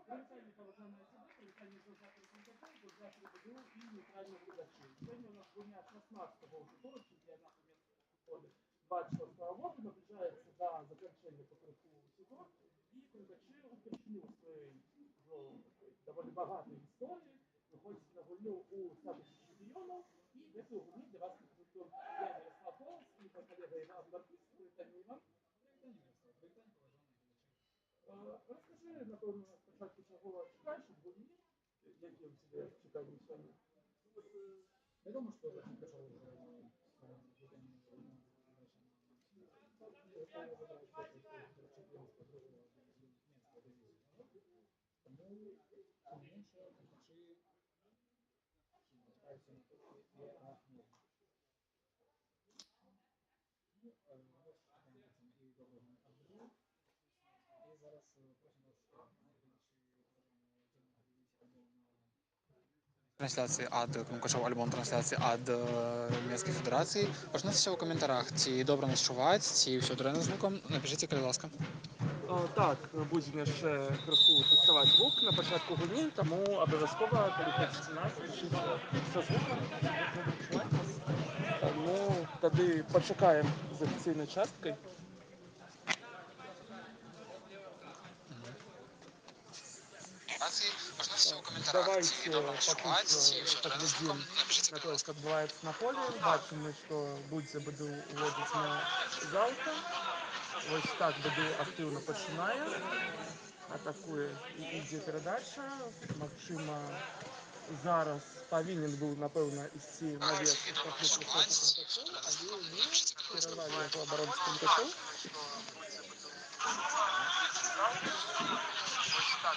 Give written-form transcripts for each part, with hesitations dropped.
Привітання поважаної сюди, привітання організаторів конкурсу, організаторів БДУ і нейтральних глядачів. Сьогодні у нас дня 16-го туру чемпіонату міського футболу 26-го року наближається до закінчення потроху сезон. І конкурсі упершню в своїй доволі багатій історії виходять на гульню у статусі чемпіонів. І в цю гульню для вас презентуємо я, Ярослав Полос, і мій колега Іван Марківський. Привітання, Іван. Розкажи, напевно, спочатку, чого чекаєш від гульні, які у тебе чекають сьогодні? Я думаю, что очень тяжело уже чемпионство другого немецкого дивизиона. Тому тим менше ключі чекаються на то, що є на норму. Ну, ось там і доброго Андрію. І зараз просимо вас Трансляції ад Крумкашов альбом трансляції ад Німецької Федерації. Пожалуйста, у коментарях, ці добре нас чувають, ці все добре знаком. Напишіть, будь ласка. Так, будемо ще криху тестувати звук на початку гульні, тому обов'язково переходьте нас, пишіть все звуком, добре чувати нас. Ну, тоді почекаємо з офіційною часткою. Давайте поглядим на то, что отбывается на поле. Бачимо, что Будзя БДУ уводить на залка. Ось так БДУ активно починає. Атакує і йде передача. Максима зараз повинен був, напевно, йти навес і штовхнути високо Крумкашов, але ні, перервали його оборонці Крумкашов. Ось так.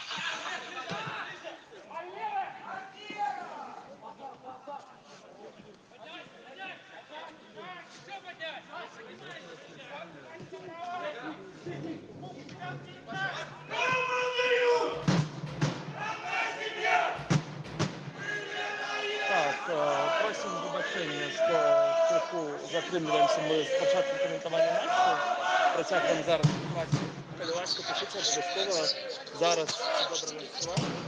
Так, просим вибачення, що трохи затримуємося ми з початку коментування матчу. Протягуємо зараз інформацію. Калівацька позиція обов'язково зараз добре настроєна.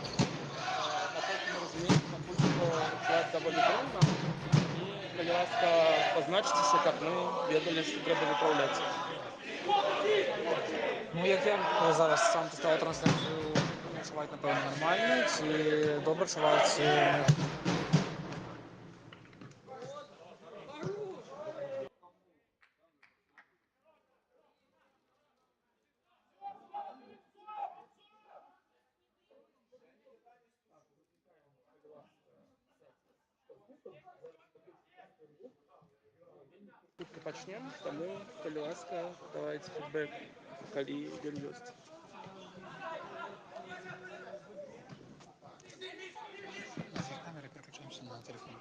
Наскільки ми розуміємо, на пульсу час доволі трудно. І Калівацька позначитися, як ми відомо, що треба виправлятися. Ну, як я зараз сам поставив трансляцію, чувають, напевно, нормально, ці добре чувають, ці... Швидко почнемо, тому, коли ласка, давайте фідбек, коли він є. З камери переключаємося на телефон.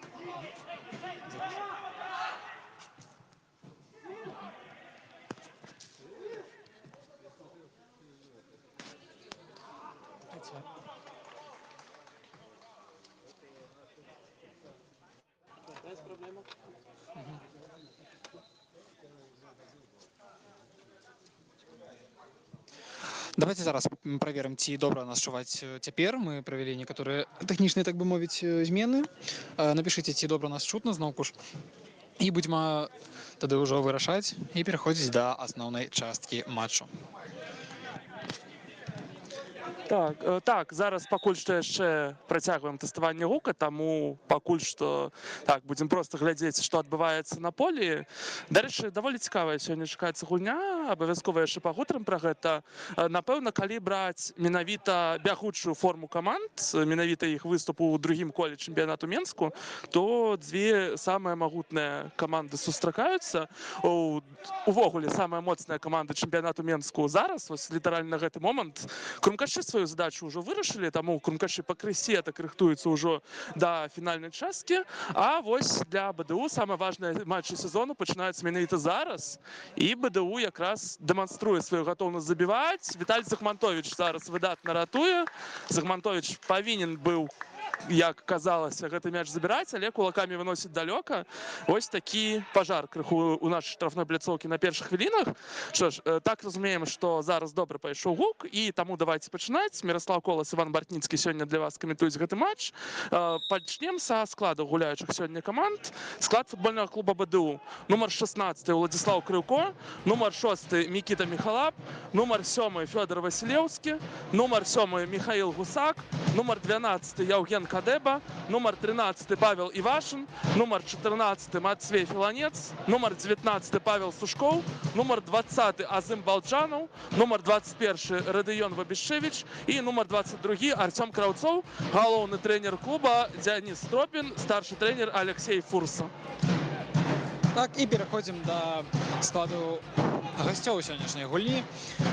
Без проблем. Давайте зараз проверим, ці добре нас чуваць цяпер. Мы правялі некаторыя тэхнічныя, так бы мовіць, змены. Напішыце, ці добра нас чутна зноўку ж. І будзем тады ўжо вырашаць і пераходзіць да асноўнай часткі матчу. Так, зараз пакуль што яшчэ працягваем тэставанне гука, таму пакуль што так будзем проста глядзець, што адбываецца на полі. Дарэчы, даволі цікавая сёння чакаецца гульня, абавязкова яшчэ пагутарым пра гэта. Напэўна, калі браць менавіта бягучую форму каманд, менавіта іх выступу ў другім коле чэмпіянату Менску, то дзве самыя магутныя каманды сустракаюцца. Увогуле самая моцная каманда чэмпіянату Менску зараз, вось літаральна гэты момант. Крумкаші свою задачу ўжо вырашылі, таму Крумкаші пакрысе так рыхтуецца ўжо да фінальнай часткі. А вось для БДУ самыя важныя матчы сезону пачынаюцца менавіта зараз. І БДУ якраз дэманструе сваю гатоўнасць забіваць. Віталій Захмантович зараз выдатна ратуе. Захмантович павінен быў як казалася, гэты мяч забіраць, але кулакамі выносіць далёка. Вось такі пажар крыху у нашай штрафной пляцоўкі на першых хвілінах. Што ж, так разумеем, што зараз добра пайшоў гук, і таму давайте пачынаць. Міраслаў Колас, Іван Бартніцкі сёння для вас каментуюць гэты матч. Пачнем са складу гуляючых сёння каманд. Склад футбольнага клуба БДУ. Нумар 16 Уладзіслаў Крыўко, нумар 6 Мікіта Міхалап, нумар 7 Фёдор Васілеўскі, нумар 7 Михаил Гусак, нумар 12 Яўген Кадэба, нумар 13 Павел Івашин, нумар 14 Матвей Філанец, нумар 19 Павел Сушкоў, нумар 20 Азым Балджанаў, нумар 21 Радыён Вабішевіч і нумар 22 Артём Краўцоў, галоўны трэнер клуба Дзяніс Тропін, старшы трэнер Алексей Фурса. Так, і пераходзім да складу гасцёў сённяшняй гульні.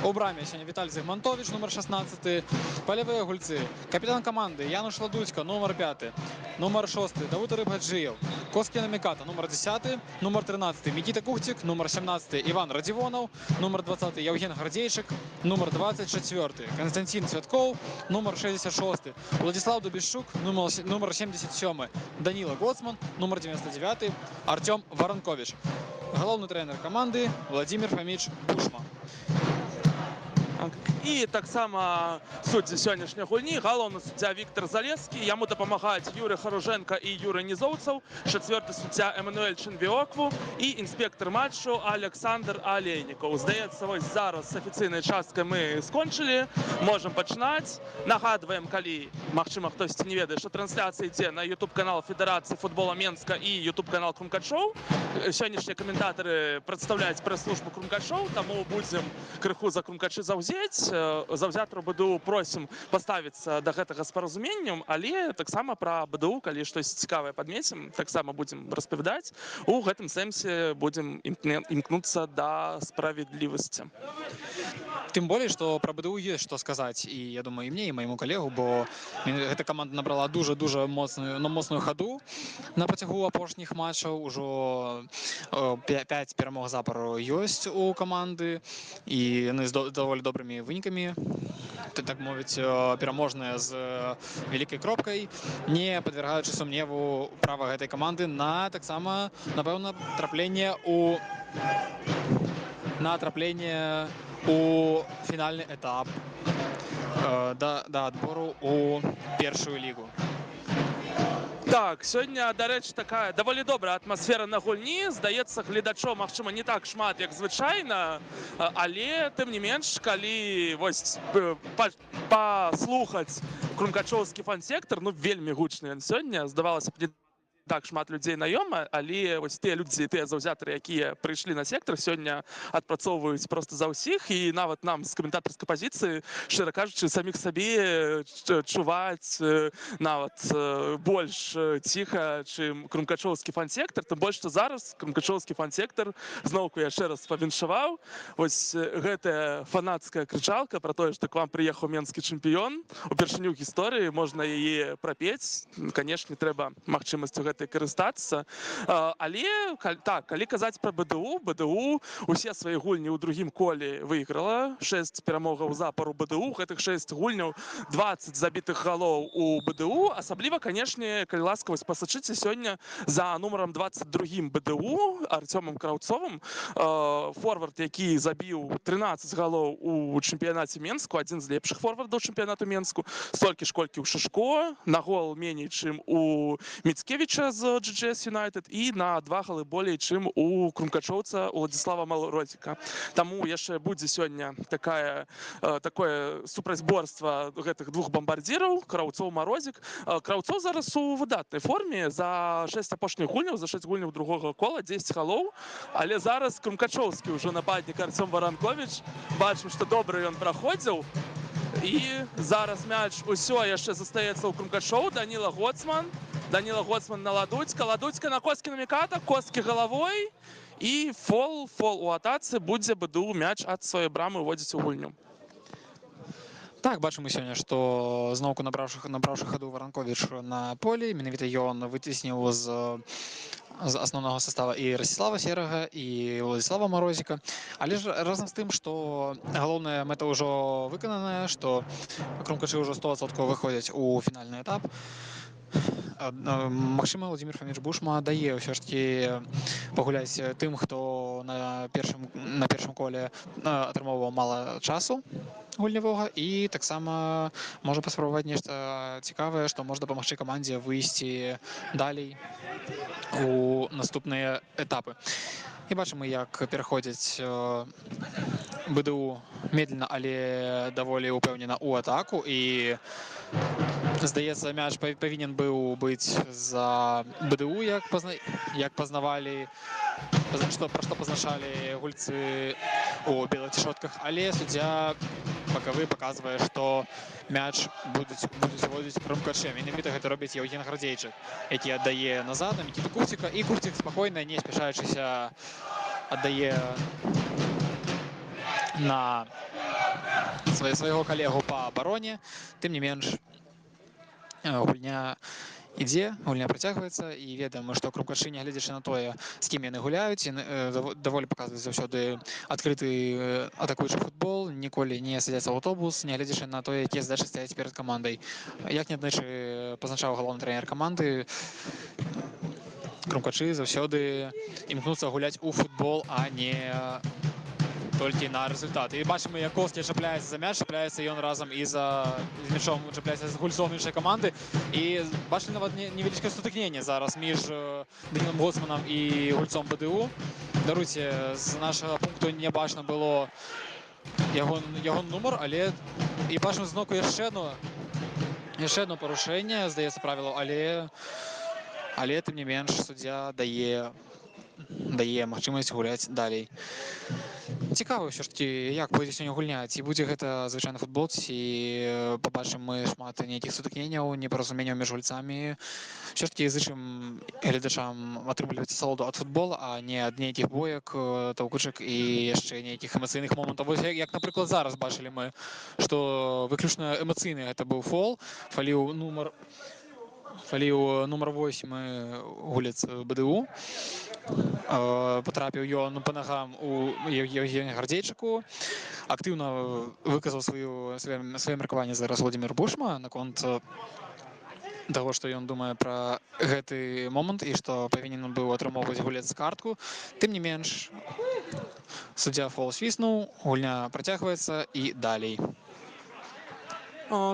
У браме сёння Віталь Зігмантович, нумар 16, палявыя гульцы. Капітан каманды Януш Ладуцька, нумар 5, нумар 6 Давуд Рыбгаджыев, Коскіна Міката, нумар 10, нумар 13 Мікіта Кухцік, нумар 17 Іван Радзівонаў, нумар 20 Яўген Гардзейчык, нумар 24 Константин Цвяткоў, нумар 66 Владислав Дубішчук, нумар 77 Даніла Гоцман, нумар 99 Артём Воронкович. Галоўны трэнер каманды Владимир Фомич Бушма. І таксама суддзі сённяшняй гульні, галоўны суддзя Віктор Залескі, яму дапамагаюць Юрый Харуженко і Юрый Нізоўцаў, чацвёрты суддзя Эмануэль Чынбіокву і інспектор матчу Александр Алейнікаў. Здаецца, вось зараз з афіцыйнай часткай мы скончылі, можам пачынаць. Нагадваем, калі, магчыма, хтосьці не ведае, што трансляцыя ідзе на YouTube-канал Федэрацыі футбола Менска і YouTube-канал Крумкачоў. Сённяшнія каментатары прадстаўляюць прэс-службу Крумкачоў, таму будзем крыху за Крумкачы заўзець. Заўзятару БДУ просім паставіцца да гэтага з паразуменнем, але таксама пра БДУ, калі штось цікавае падмецім, таксама будзем распавядаць. У гэтым сэнсе будзем імкнуцца да справядлівасці. Тым болей, што пра БДУ ёсць што сказаць, і я думаю, і мне, і майму калегу, бо гэта каманда набрала дуже-дуже моцную хаду на працягу апошніх матчаў. Ужо 5 перамог запару ёсць у каманды, і яны з даволі добрымі вынікамі, так мовіць, пераможныя з вялікай кропкай, не падвяргаючы сумневу права гэтай каманды на таксама, напэўна, трапленне у фінальны этап да адбору у першую лігу. Так, сёння, дарэчы, такая даволі добрая атмасфера на гульні. Здаецца, гледачоў, магчыма, не так шмат, як звычайна, але, тым не менш, калі вось паслухаць крумкачоўскі фан-сектар, ну, вельмі гучны ён сёння, здавалася б, не так шмат людзей наёма, але вось тыя людзі, тыя заўзятары, якія прыйшлі на сектар, сёння адпрацоўваюць проста за ўсіх, і нават нам з каментатарскай пазіцыі, шчыра кажучы, саміх сабе чуваць нават больш ціха, чым крумкачоўскі фан-сектар, тым больш, што зараз крумкачоўскі фан-сектар зноўку яшчэ раз павіншаваў. Вось гэтая фанацкая крычалка пра тое, што к вам прыехаў менскі чэмпіён, упершыню ў гісторыі можна яе прапець. Канешне, трэба магчымасцю гэтай карыстацца. Але, так, калі казаць пра БДУ усе свае гульні ў другім коле выйграла. 6 перамогаў запару БДУ. Гэтых 6 гульняў, 20 забітых галоў у БДУ. Асабліва, канешне, калі ласка, вось пасачыце сёння за нумарам 22 БДУ Артёмам Краўцовым. Форвард, які забіў 13 галоў у чэмпіянаце Менску, адзін з лепшых форвардаў чэмпіянату Менску. Столькі ж, колькі ў Шашко, на гол меней, чым у Міцкевіча з GGS United і на 2 галы болей, чым у крумкачоўца Уладзіслава Малородзіка. Таму яшчэ будзе сёння такое супрацьборства гэтых двух бамбардзіраў, Краўцоў-Марозік. Краўцоў зараз у выдатнай форме. За 6 апошніх гульняў, за 6 гульняў другога кола, 10 галоў. Але зараз крумкачоўскі ўжо нападнік Артём Воронкович. Бачым, што добра ён праходзіў. І зараз мяч усё яшчэ застаецца ў крумкачоў. Даніла Гоцман на Ладуцька. Ладуцька на Коскіна Міката. Коскі галавой. І фол у атацы. Будзе БДУ мяч ад сваёй брамы ўводзіць у гульню. Так, бачым мы сёння, што зноўку набраўшы хаду Воронкович на полі. Менавіта ён выцесніў з асноўнага састава і Расіслава Серага, і Уладзіслава Марозіка. Але ж разам з тым, што галоўная мэта ўжо выкананая, што крумкачы ўжо 100% выходзяць у фінальны этап, Магчыма, Владимир Фаміч Бушма дае ўсё ж такі пагуляць тым, хто на першым коле атрымоўваў мала часу гульнявога, і таксама можа паспрабаваць нешта цікавае, што можа дапамагчы камандзе выйсці далей у наступныя этапы. І бачым, як пераходзяць БДУ медленно, але даволі ўпэўнена ў атаку, і здаецца, мяч павінен быў быць за БДУ, як пазнавалі, пра што пазначалі гульцы у белых цішотках, але суддзя бакавы паказвае, што мяч будуць водзіць крумкачы. Менавіта гэта робіць Евген Градзейчык, які аддае назад на Мікіту Кухціка, і Кухцік спакойна, не спяшаючыся, аддае на свайго калегу па абароне. Тым не менш, гульня ідзе, гульня працягваецца, і ведаем, што крумкачы, нягледзячы на тое, з кім яны гуляюць, даволі паказваюць заўсёды адкрыты атакуючы футбол, ніколі не садзяцца ў аўтобус, нягледзячы на тое, якія задачы стаяць перад камандай. Як неаднойчы пазначаў галоўны трэнер каманды, крумкачы заўсёды імкнуцца гуляць у футбол, а не толькі на рэзультат. І бачым, як Коўскі чапляецца за мяч, чапляецца ён разам і за мячом, чапляецца з гульцом іншай каманды. І бачылі нават невялічкае сутыкненне зараз між Данілом Гоцманам і гульцом БДУ. Даруйце, з нашага пункту не бачна было яго нумар, але і бачым зноку яшчэ одно парушэнне, здаецца, правілаў, але тым не менш суддзя дае магчымасць гуляць далей. Цікава ўсё ж такі, як пойдзе сёння гульня, ці будзе гэта звычайны футбол, ці пабачым мы шмат нейкіх сутыкненняў, непаразуменняў між гульцамі. Ўсё ж такі зычым гледачам атрымліваць асалоду ад футбола, а не ад нейкіх боек, таўкучак і яшчэ нейкіх эмацыйных момантаў. Вось як, напрыклад, зараз бачылі мы, што выключна эмацыйны гэта быў фол, фаліў нумар 8 гулец БДУ. Потрапіў ён па нагам у Евгеня Градзейчыку. Актыўна выказаў сваё меркаванне зараз Владимир Бушма наконт таго, што ён думае пра гэты момант і што павінен быў атрымоўваць гулец картку. Тым не менш, суддзя фол свіснуў, гульня працягваецца і далей.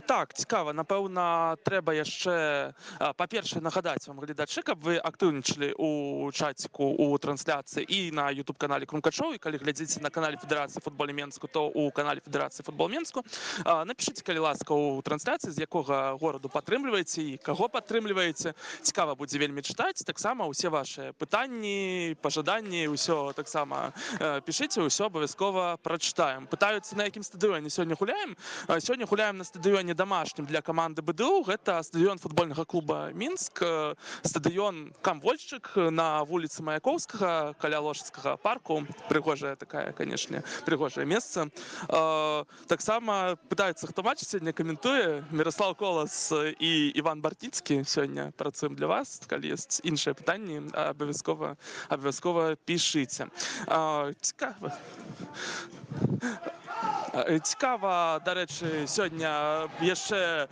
Так, цікава. Напэўна, трэба яшчэ, па-першае, нагадаць вам, гледачы, каб вы актыўнічалі ў чаціку, у трансляцыі і на YouTube-канале Крумкачоў, і калі глядзіце на канале Федэрацыі футболу Менску, то ў канале Федэрацыі футбол Менску. Напішыце, калі ласка, у трансляцыі, з якога гораду падтрымліваеце і каго падтрымліваеце. Цікава будзе вельмі чытаць. Таксама ўсе вашыя пытанні, пажаданні, ўсё таксама пішыце, ўсё абавязкова прачытаем. Пытаюцца, на якім стадыёне сёння гуляем. Сёння гуляем на стадыёне дамашнім для каманды БДУ. Гэта стадыён футбольнага клуба Мінск, стадыён Камвольшчык на вуліцы Маяковскага, каля Ложыцкага парку. Прыгожае такая, канешне, прыгожае месца. Таксама пытаюцца, хто матч сёння каментуе. Міраслаў Колас і Іван Бартніцкі сёння працуем для вас. Калі ёсць іншыя пытанні, абавязкова пішыце. Цікава, дарэчы, сёння яшчэ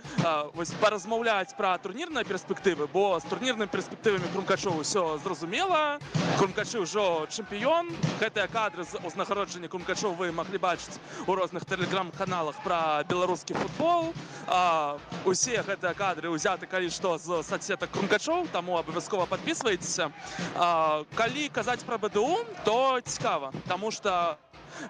паразмаўляць пра турнірныя перспектывы, бо з турнірнымі перспектывамі Крумкачоў усё зразумела. Крумкачы ўжо чэмпіён. Гэтыя кадры з узнагароджання Крумкачоў вы маглі бачыць у розных тэлеграм-каналах пра беларускі футбол. Усе гэтыя кадры ўзяты, калі што, з соцсетак Крумкачоў, таму абавязкова падпісвайцеся. Калі казаць пра БДУ, то цікава, таму што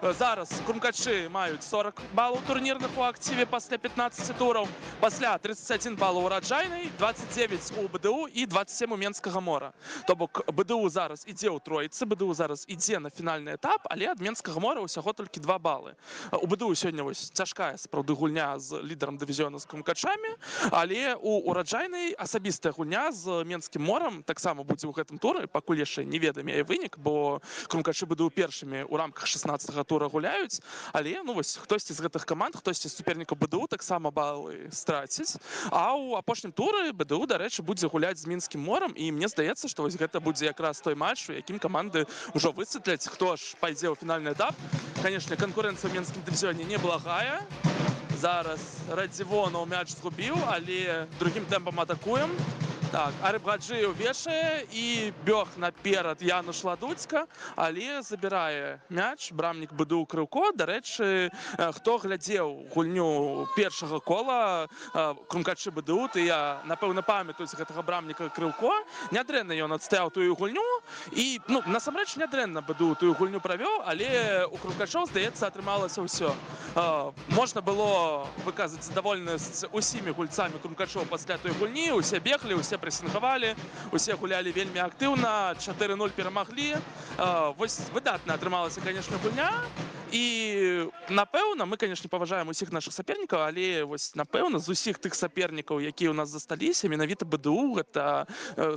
зараз Крумкачы маюць 40 балаў турнірных у актыве пасля 15 тураў, пасля 31 бал у Ураджайнай, 29 у БДУ і 27 у Менскага Мора. То бок БДУ зараз ідзе ў тройцы, БДУ зараз ідзе на фінальны этап, але ад Менскага Мора ўсяго толькі 2 балы. У БДУ сёння вось цяжкая сапраўды гульня з лідарам дывізіёна з Крумкачамі, але у Ураджайнай асабістая гульня з Менскім Морам таксама будзе ў гэтым туры, пакуль яшчэ не ведаем яе вынік, бо Крумкачы БДУ першымі ў рамках 16 тура гуляюць, але вось хтосьці з гэтых каманд, хтосьці з супернікаў БДУ таксама балы страціць. А ў апошнім туры БДУ, дарэчы, будзе гуляць з Мінскім Морам, і мне здаецца, што вось гэта будзе якраз той матч, у якім каманды ўжо высветляць, хто ж пайдзе ў фінальны этап. Канешне, канкурэнцыя ў менскім дывізіёне неблагая. Зараз Радзівонаў мяч згубіў, але другім тэмпам атакуем. Так, Арыбгаджыеў вешае і бег наперад Януш Ладуцька, але забірае мяч брамнік БДУ Крыўко. Дарэчы, хто глядзеў гульню першага кола, крумкачы БДУ, тыя, напэўна, памятаюць гэтага брамніка Крыўко. Нядрэнна ён адстаяў тую гульню і, ну, насамрэч нядрэнна БДУ тую гульню правёў, але у крумкачоў, здаецца, атрымалася ўсё. Можна было выказаць задаволенасць усімі гульцамі крумкачоў пасля той гульні, усе беглі, усе прэсінгавалі, усе гулялі вельмі актыўна, 4-0 перамаглі. Вось выдатна атрымалася, конечно, гульня. І, напэўна, мы, конечно, паважаем усіх нашых сапернікаў, але вось, напэўна, з усіх тых сапернікаў, якія ў нас засталіся, менавіта БДУ гэта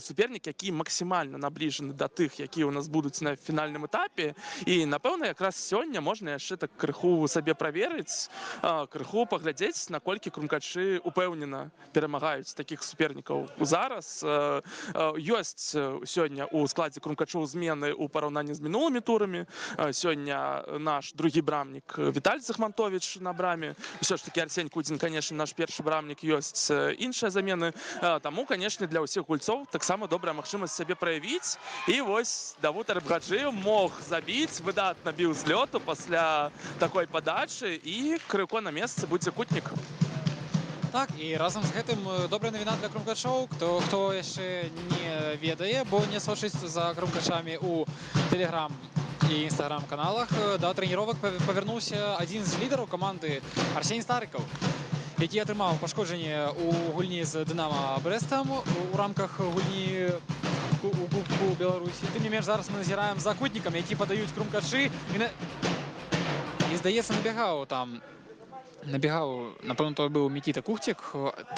супернік, які максімальна набліжаны да тых, якія ў нас будуць на фінальным этапе. І, напэўна, якраз сёння можна яшчэ так крыху сабе праверыць, крыху паглядзець, наколькі крумкачы упэўнена перамагаюць такіх супернікаў. Зараз ёсць сёння ў складзе крумкачоў змены ў параўнанні з мінулымі турамі. Сёння наш другі брамнік Віталь Захмантович на браме. Усё ж таки Арсень Кудзін, конечно, наш першы брамнік, ёсць іншыя замены. Таму, конечно, для ўсіх гульцоў таксама добрая магчымасць сябе праявіць. І вось Давуд Арыбгаджыеў мог забіць, выдатна біў з лёту пасля такой падачы, і Крыўко на месцы будзе кутнік. Так, і разам з гэтым добрая навіна для крумкачоў, хто яшчэ не ведае, бо не сочыць за крумкачамі ў Telegram і Instagram-каналах, да трэніровак павярнуўся адзін з лідараў каманды Арсень Старыкаў, які атрымаў пашкоджанне ў гульні з Дынама Брэстам у рамках гульні у Кубку Беларусі. Тым не менш, зараз мы назіраем за кутнікам, які падаюць крумкачы. І, здаецца, набегаў, напэўна, то быў Мікіта Кухцік,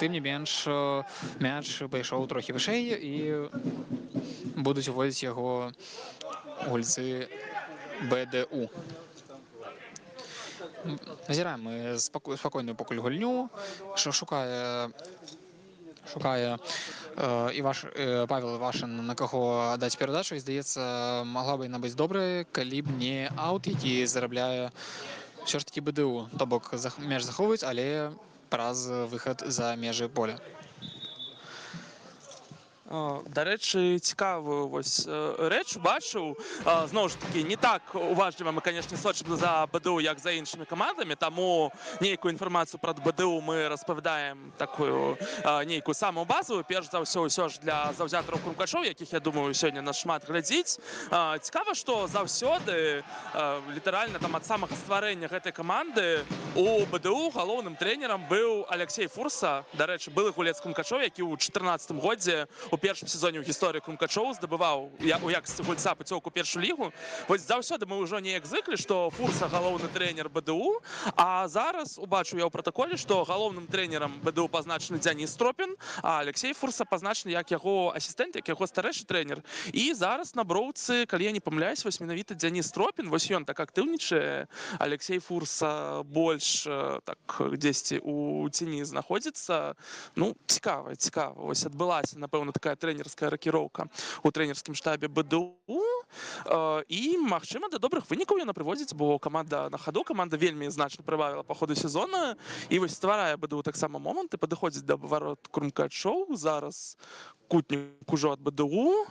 тым не менш, мяч пайшоў трохі вышэй і будуць уводзіць яго гульцы БДУ. Назіраем мы спакойную пакуль гульню, шукае Павел Івашин, на каго аддаць перадачу, і, здаецца, магла б яна быць добрая, калі б не аут, які зарабляе ўсё ж таки БДУ, то бок мяч захоўваюць, але праз выхад за межы поля. Дарэчы, цікавую вось рэч бачыў. Зноў ж такі, не так уважліва мы, конечно, сочым за БДУ, як за іншымі камандамі, таму нейкую інфармацыю пра БДУ мы распавядаем такую нейкую самую базовую, перш за ўсё ж для заўзятараў крумкачоў, якіх, я думаю, сёння нас шмат глядзіць. Цікава, што заўсёды, літаральна там ад самага стварэння гэтай каманды у БДУ галоўным трэнерам быў Алексей Фурса, дарэчы, былы гулец крумкачоў, які ў 2014 годзе у першым сезоне ў гісторыі крумкачоў здабываў у якасці гульца пуцёўку першую лігу. Вось заўсёды мы ўжо неяк зыклі, што Фурса галоўны трэнер БДУ, а зараз убачыў я ў пратаколе, што галоўным трэнерам БДУ пазначаны Дзяніс Тропін, а Алексей Фурса пазначаны як яго асістэнт, як яго старэйшы трэнер. І зараз на броўцы, калі я не памыляюсь, вось менавіта Дзяніс Тропін, вось ён так актыўнічае, Алексей Фурса больш так дзесьці у цені знаходзіцца. Ну, цікава. Вось адбылася, напэўна, такая трэнерская ракіроўка у трэнерскім штабе БДУ. І, магчыма, да добрых вынікаў яна прыводзіць, бо каманда на хаду, каманда вельмі значна прыбавіла па ходу сезона. І вось стварае БДУ таксама моманты, падыходзіць да варот крумкачоў. Зараз кутнік ужо ад БДУ,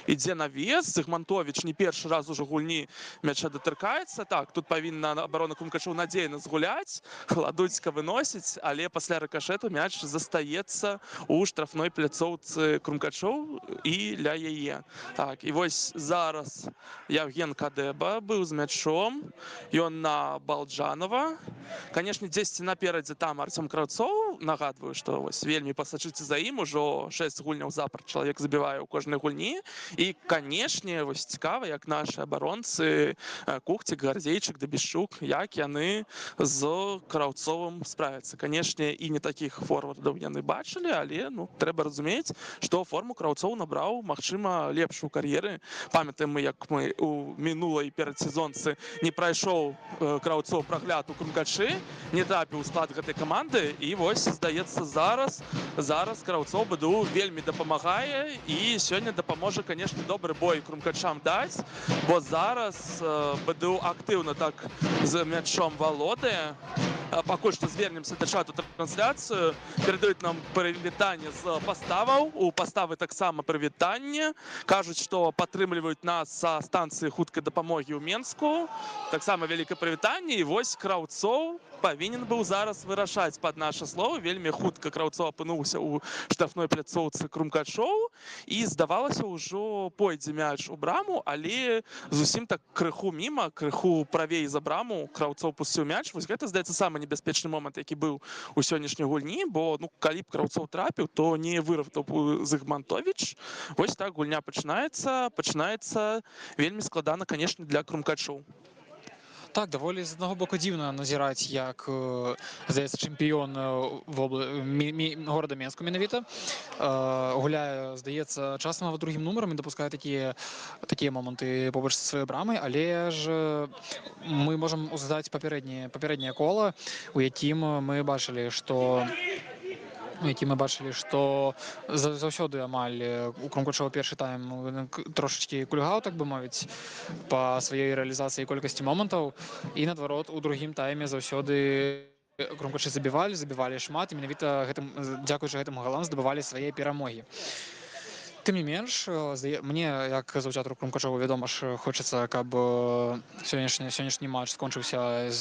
ідзе навес, Захмантович не першы раз ужо гульні мяча датыркаецца. Так, тут павінна абарона крумкачоў надзейна згуляць, Ладуцька выносіць, але пасля рыкашэту мяч застаецца ў штрафной пляцоўцы крумкачоў і ля яе. Так, і вось зараз Евген Кадэба быў з мячом, ён на Балджанова. Канешне, дзесьці наперадзе там Арцём Краўцоў, нагадваю, што вось вельмі пасачыце за ім, ужо 6 гульняў запар чалавек забівае ў кожнай гульні. І, канешне, вось цікава, як нашы абаронцы Кухцік, Гардзейчык, Дабішчук, як яны з Краўцовым справяцца. Канешне, і не такіх форвардаў яны бачылі, але, ну, трэба разумець, што форму Краўцоў набраў, магчыма, лепшую кар'еры. Памятаем мы, як мы у мінулай перадсезонцы не прайшоў Краўцоў прагляд у крумкачы, не трапіў у склад гэтай каманды, і вось, здаецца, зараз Краўцоў БДУ вельмі дапамагае, і сёння дапаможа, канешне, добры бой крумкачам даць, бо зараз БДУ актыўна так з мячом валодае. пакуль што звернемся да чату трансляцыю, перадаюць нам прывітанне з паставаў. У паставы таксама прывітанне. Кажуць, што падтрымліваюць нас са станцыі хуткай дапамогі ў Менску. Таксама вялікае прывітанне. І вось Краўцоў павінен быў зараз вырашаць пад нашы словы. Вельмі хутка Краўцоў апынуўся ў штрафной пляцоўцы Крумкачоў. І здавалася, ўжо пойдзе мяч у браму, але зусім так крыху міма, крыху правей за браму Краўцоў пусціў мяч. Вось гэта, здаецца, самы небяспечны момант, які быў у сённяшняй гульні, бо калі б Краўцоў трапіў, то не вырваў Зыгмантовіч. Вось так гульня пачынаецца вельмі складана, канешне, для Крумкачоў. Так, даволі з аднаго боку дзіўна назіраць, як, здаецца, чэмпіён горада Менску менавіта гуляе, здаецца, часам нават другім нумарам і дапускае такія моманты побач са сваёй брамай, але ж мы можам узгадаць папярэдняе кола, у якім мы бачылі, што заўсёды амаль у Крумкачова першы тайм трошачкі кульгаў, так бы мовіць, па сваёй рэалізацыі і колькасці момантаў. І наадварот, у другім тайме заўсёды крумкачы забівалі шмат, і менавіта дзякуючы гэтым галам здабывалі свае перамогі. Тым не менш, мне, як заўзятару Крумкачова, вядома ж, хочацца, каб сённяшні матч скончыўся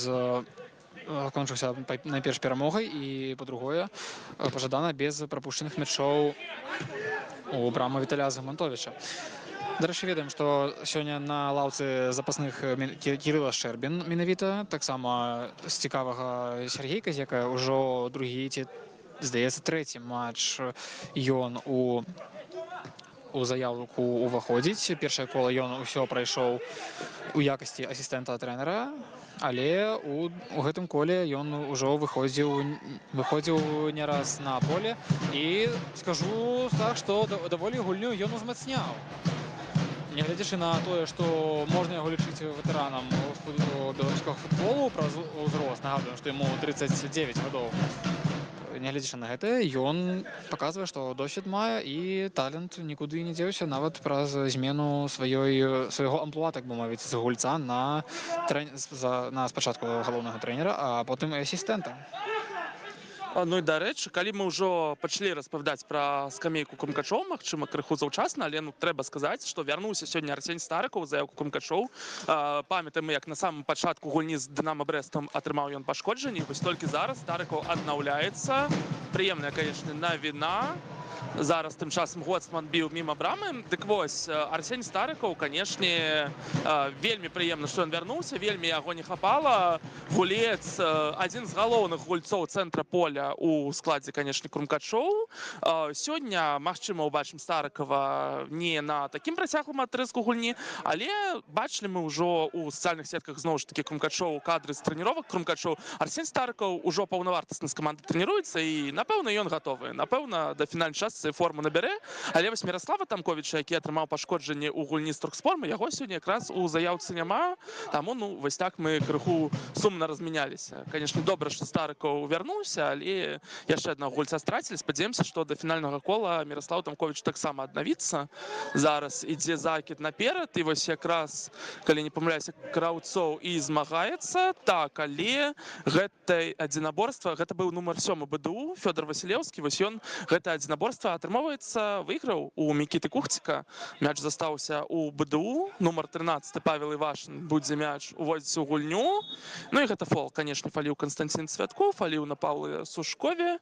найперш перамогай і, па-другое, пажадана без прапушчаных мячоў у брамы Віталя Зыгмантовіча. Дарэчы, ведаем, што сёння на лаўцы запасных Кірыла Шчэрбін менавіта, таксама з цікавага Сергей Казека, ўжо другі ці, здаецца, трэці матч ён у заяўку ўваходзіць. Першае кола ён усё прайшоў у якасці асістэнта трэнера, але у гэтым коле ён ужо выходзіў не раз на поле, і скажу так, што даволі гульню ён узмацняў. Нягледзячы на тое, што можна яго лічыць ветэранам беларускага футболу праз узрост, нагадуем, што яму 39 гадоў. Нягледзячы на гэта, ён паказвае, што досвед мае і талент нікуды не дзеўся, нават праз змену свайго амплуа, так бы мовіць, з гульца на спачатку галоўнага трэнера, а потым і асістэнта. Ну і дарэчы, калі мы ўжо пачалі распавядаць пра скамейку Крумкачоў, магчыма, крыху заўчасна, але трэба сказаць, што вярнуўся сёння Арсень Старыкаў у заяўку Крумкачоў. Памятаем, як на самым пачатку гульні з Дынама Брэстам атрымаў ён пашкоджанні. Вось толькі зараз Старыкаў аднаўляецца. Прыемная, канешне, навіна. Зараз тым часам Гоцман біў міма брамы. Дык вось, Арсень Старыкаў, канешне, вельмі прыемна, што ён вярнуўся, вельмі яго не хапала. Гулец, адзін з галоўных гульцоў цэнтра поля у складзе, канешне, Крумкачоў. Сёння, магчыма, убачым Старыкава не на такім працяглым адрызку гульні, але бачылі мы ўжо ў сацыяльных сетках, зноў ж такі, Крумкачоў, кадры з трэніровак Крумкачоў. Арсень Старыкаў ужо паўнавартасна з камандай трэніруецца, і, напэўна, ён гатовы. Напэўна, да фінальнай частцы форму набярэ. Але вось Міраслава Тамковіча, які атрымаў пашкоджанне ў гульні з Туркспорам, яго сёння якраз у заяўцы няма. Таму, вось так мы крыху сумна размяняліся. Канешне, добра, што Старыкаў вярнуўся, але яшчэ аднаго гульца страцілі. Спадзяёмся, што да фінальнага кола Міраслав Тамковіч таксама аднавіцца. Зараз ідзе закід наперад, і вось якраз, калі не памыляюся, Краўцоў і змагаецца. Так, але гэта адзінаборства, гэта быў нумар 7 БДУ, Фёдор Васілеўскі. Вось ён гэта адзінаборства, атрымоўваецца, выйграў у Мікіты Кухціка. Мяч застаўся у БДУ. Нумар 13 Павел Івашын будзе мяч уводзіць у гульню. Ну і гэта фол, канешне, фаліў Канстанцін Цвяткоў, фаліў на Паўлы Сушкове.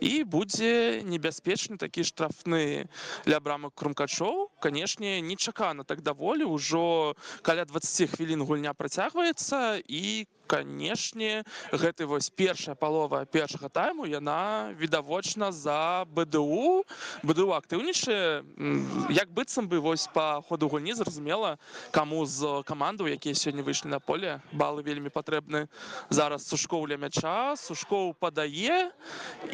І будзе небяспечны такі штрафны для брамы Крумкачоў. Канешне, нечакана так даволі. Ужо каля 20 хвілін гульня працягваецца, і канешне, гэта вось першая палова першага тайму, яна відавочна за БДУ. БДУ актыўнічае. Як быццам бы вось па ходу гульні зразумела, каму з камандаў, якія сёння выйшлі на поле, балы вельмі патрэбны. Зараз Сушкоў ля мяча, Сушкоў падае,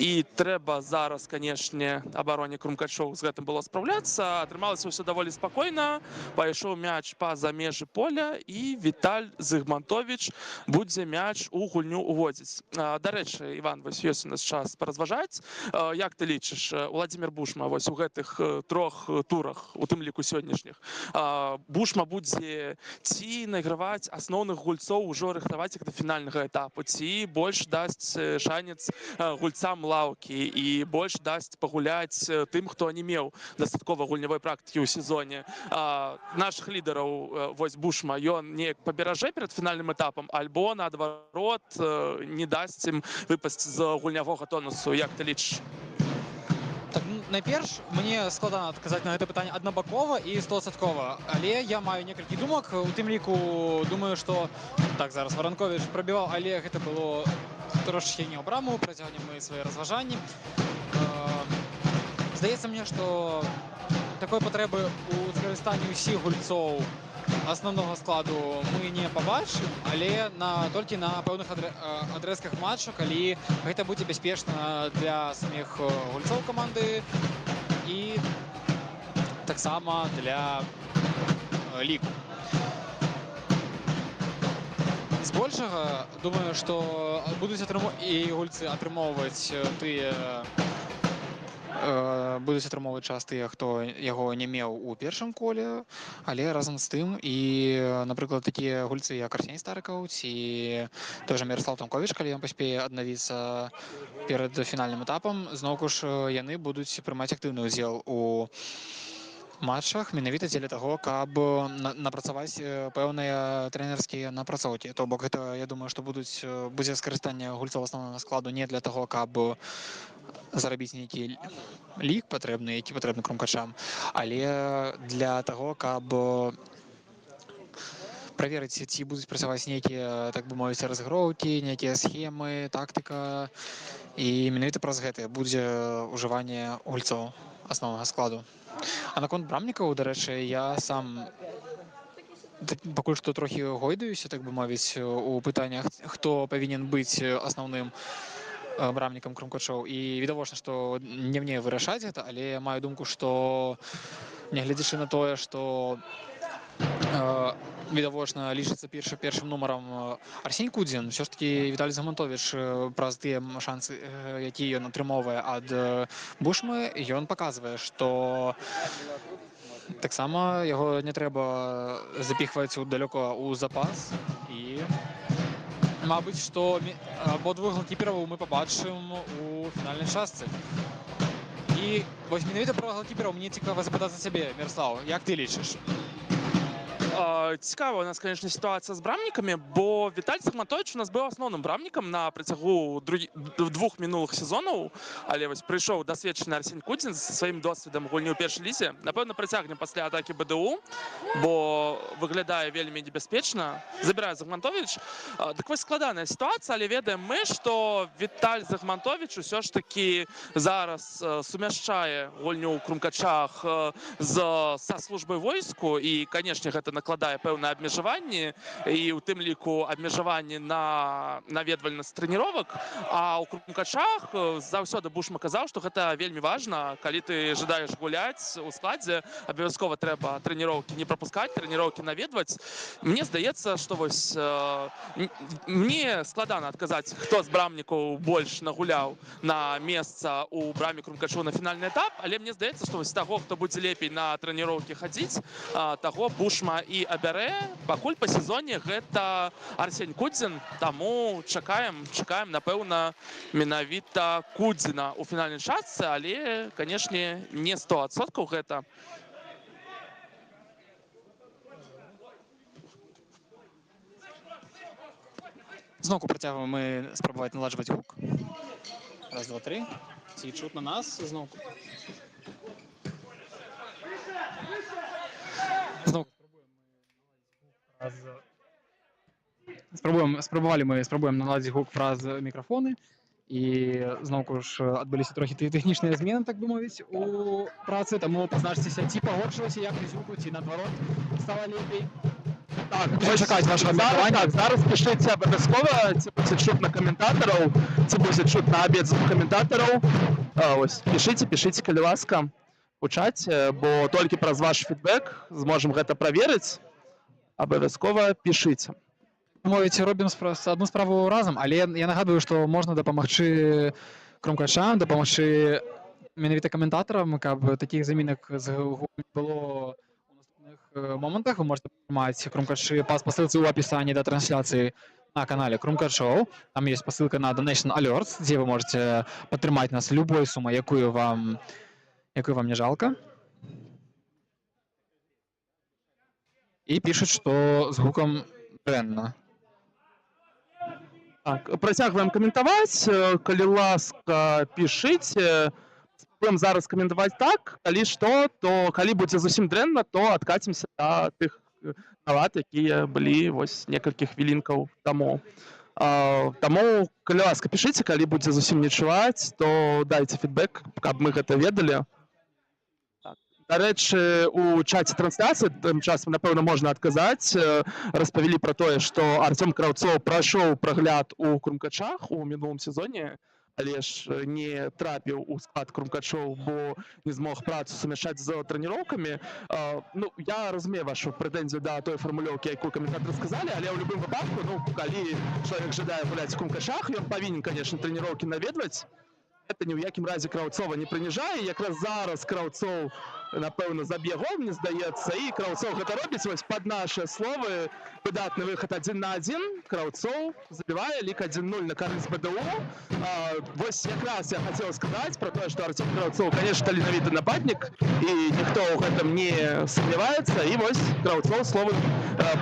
і трэба зараз, канешне, абароне Крумкачоў з гэтым было спраўляцца. Атрымалася ўсё даволі спакойна. Пайшоў мяч па-за межы поля, і Віталь Зыгмантовіч будзе будзе мяч у гульню уводзіць. Дарэчы, Іван, вось ёсць у нас час паразважаць. Як ты лічыш, Владзімір Бушма вось у гэтых трох турах, у тым ліку сённяшніх, Бушма будзе ці награваць асноўных гульцоў, ужо рыхтаваць іх да фінальнага этапу, ці больш дасць шанец гульцам лаўкі і больш дасць пагуляць тым, хто не меў дастаткова гульнявой практыкі ў сезоне. Нашых лідараў, вось Бушма, ён неяк паберажэ перад фінальным этапам, альбо, наадварот, не дасць ім выпасці з гульнявога тонусу, як ты лічыш? Так, найперш, мне складана адказаць на гэта пытанне аднабакова і 100%, але я маю некалькі думак. У тым ліку, думаю, што так, зараз Варанковіч прабіваў, але гэта было трошкі не ў браму, працягнем мы свае разважанні. Здаецца мне, што такой патрэбы ў скарыстанні ўсіх гульцоў асноўнага складу мы не пабачым, але толькі на пэўных адрэзках матчу, калі гэта будзе бяспечна для саміх гульцоў каманды і таксама для ліку. Збольшага, думаю, што будуць і гульцы атрымоўваць будуць атрымоўваць час тыя, хто яго не меў у першым коле, але разам з тым і, напрыклад, такія гульцы, як Арсеній Старыкаў ці той жа Міраслаў Тамковіч, калі ён паспее аднавіцца перад фінальным этапам, зноўку ж яны будуць прымаць актыўны ўдзел у матчах менавіта дзеля таго, каб напрацаваць пэўныя трэнерскія напрацоўкі. То бок гэта, я думаю, што будзе скарыстанне гульцоў асноўнага складу не для таго, каб зарабіць нейкі лік патрэбны, які патрэбны крумкачам, але для таго, каб праверыць, ці будуць працаваць нейкія, так бы мовіць, разыгроўкі, нейкія схемы, тактыка, і менавіта праз гэта будзе ўжыванне гульцоў асноўнага складу. А наконт брамнікаў, дарэчы, я сам пакуль што трохі гойдаюся, так бы мовіць, у пытаннях, хто павінен быць асноўным брамнікам крумкачоў. І відавочна, што не мне вырашаць гэта, але маю думку, што нягледзячы на тое, што відавочна лічыцца першым нумарам Арсень Кудзін, ўсё ж такі Віталій Загмантовіч праз тыя шансы, якія ён атрымоўвае ад Бушмы, ён паказвае, што таксама яго не трэба запіхваць далёка ў запас, і мабыць, што абодвух галкіпераў мы пабачым у фінальнай частцы. І вось менавіта пра галкіпераў мне цікава запытацца цябе, Міраслаў, як ты лічыш? Цікава у нас, конечно, ситуація з брамнікамі, бо Віталій Загмантовіч у нас быў асноўным брамнікам на працягу двух мінулых сезонаў, але вось прыйшоў дасведчаны Арсень Кудзін са сваім досведам гульні ў першай лізе. Напэўна, працягне пасля атакі БДУ, бо выглядае вельмі небяспечна. Забірае Загмантовіч. Так вось складаная сітуацыя, але ведаем мы, што Віталь Загмантовіч усё ж такі зараз сумяшчае гульню ў крумкачах са службай войску, і, канешне, гэта накладае пэўныя абмежаванні, і ў тым ліку абмежаванні на наведвальнасць трэніровак. А ў крумкачах заўсёды Бушма казаў, што гэта вельмі важна. Калі ты жадаеш гуляць у складзе, абавязкова трэба трэніроўкі не прапускаць, трэніроўкі наведваць. Мне здаецца, што вось мне складана адказаць, хто з брамнікаў больш нагуляў на месца ў браме крумкачоў на фінальны этап, але мне здаецца, што вось таго, хто будзе лепей на трэніроўкі хадзіць, таго Бушма і абярэ. Пакуль па сезоне гэта Арсень Кудзін, таму чакаем, напэўна, менавіта Кудзіна ў фінальнай частцы, але, канешне, не 100% гэта. Зноўку працягваем мы спрабаваць наладжваць гук. Раз, два, тры. Ці чутна нас зноўку? Спрабуем наладзіць гук праз мікрафоны, і зноўку ж адбыліся трохі тэхнічныя змены, так бы мовіць, у працы, таму пазначцеся, ці пагоршылася якасць гуку, ці наадварот стала лепей. Так, чакаць вашага меркавання. Зараз пішыце абавязкова, ці будзе чутна каментатараў, ці будзе чутна абедзвюх каментатараў. Ось, пішыце, калі ласка, у чаце, бо толькі праз ваш фідбэк зможам гэта праверыць. Абавязкова пішыце. мовіць, робім адну справу разам, але я нагадую, што можна дапамагчы крумкачам, дапамагчы менавіта каментатарам, каб такіх замінак з гульні было у наступных момантах. Вы можете падтрымаць крумкачы па спасылцы ў апісанні да трансляцыі на канале Крумкачоў. Там ёсць спасылка на Donation Alerts, дзе вы можете падтрымаць нас любой сумай, якую вам не жалка. І пішуць, што з гукам дрэнна. Так, працягваем каментаваць. Калі ласка, пішыце. Будем зараз каментаваць так, калі што, то калі будзе зусім дрэнна, то адкацімся да тых налад, якія былі вось некалькі хвілінкаў таму. Таму, калі ласка, пішыце, калі будзе зусім не чуваць, то дайце фідбэк, каб мы гэта ведалі. Да рэчы, у чаце трансляцыі, тым часам, напэўна, можна адказаць, распавялі пра тое, што Артём Краўцоў прайшоў прагляд у Крумкачах у мінулым сезоне, але ж не трапіў у склад Крумкачоў, бо не змог працу сумяшчаць з трэніроўкамі. Ну, я разумею вашу прэтэнзію да той фармулёўкі, якую каментатары сказалі, але ў любым выпадку, ну, калі чалавек жадае гуляць у Крумкачах, ён павінен, канешне, трэніроўкі наведваць. Гэта ні ў якім разе Краўцова не прыніжае. Якраз зараз Краўцоў, напэўна, заб'е гол, мне здаецца, і Краўцоў гэта робіць. Вось пад нашы словы, выдатны выхад 1-1. Краўцоў забівае, лік 1-0 на карысць БДУ. Вось якраз я хацеў сказаць пра тое, што Артём Краўцоў, канешне, таленавіты нападнік, і ніхто ў гэтым не сумняваецца. І вось Краўцоў словы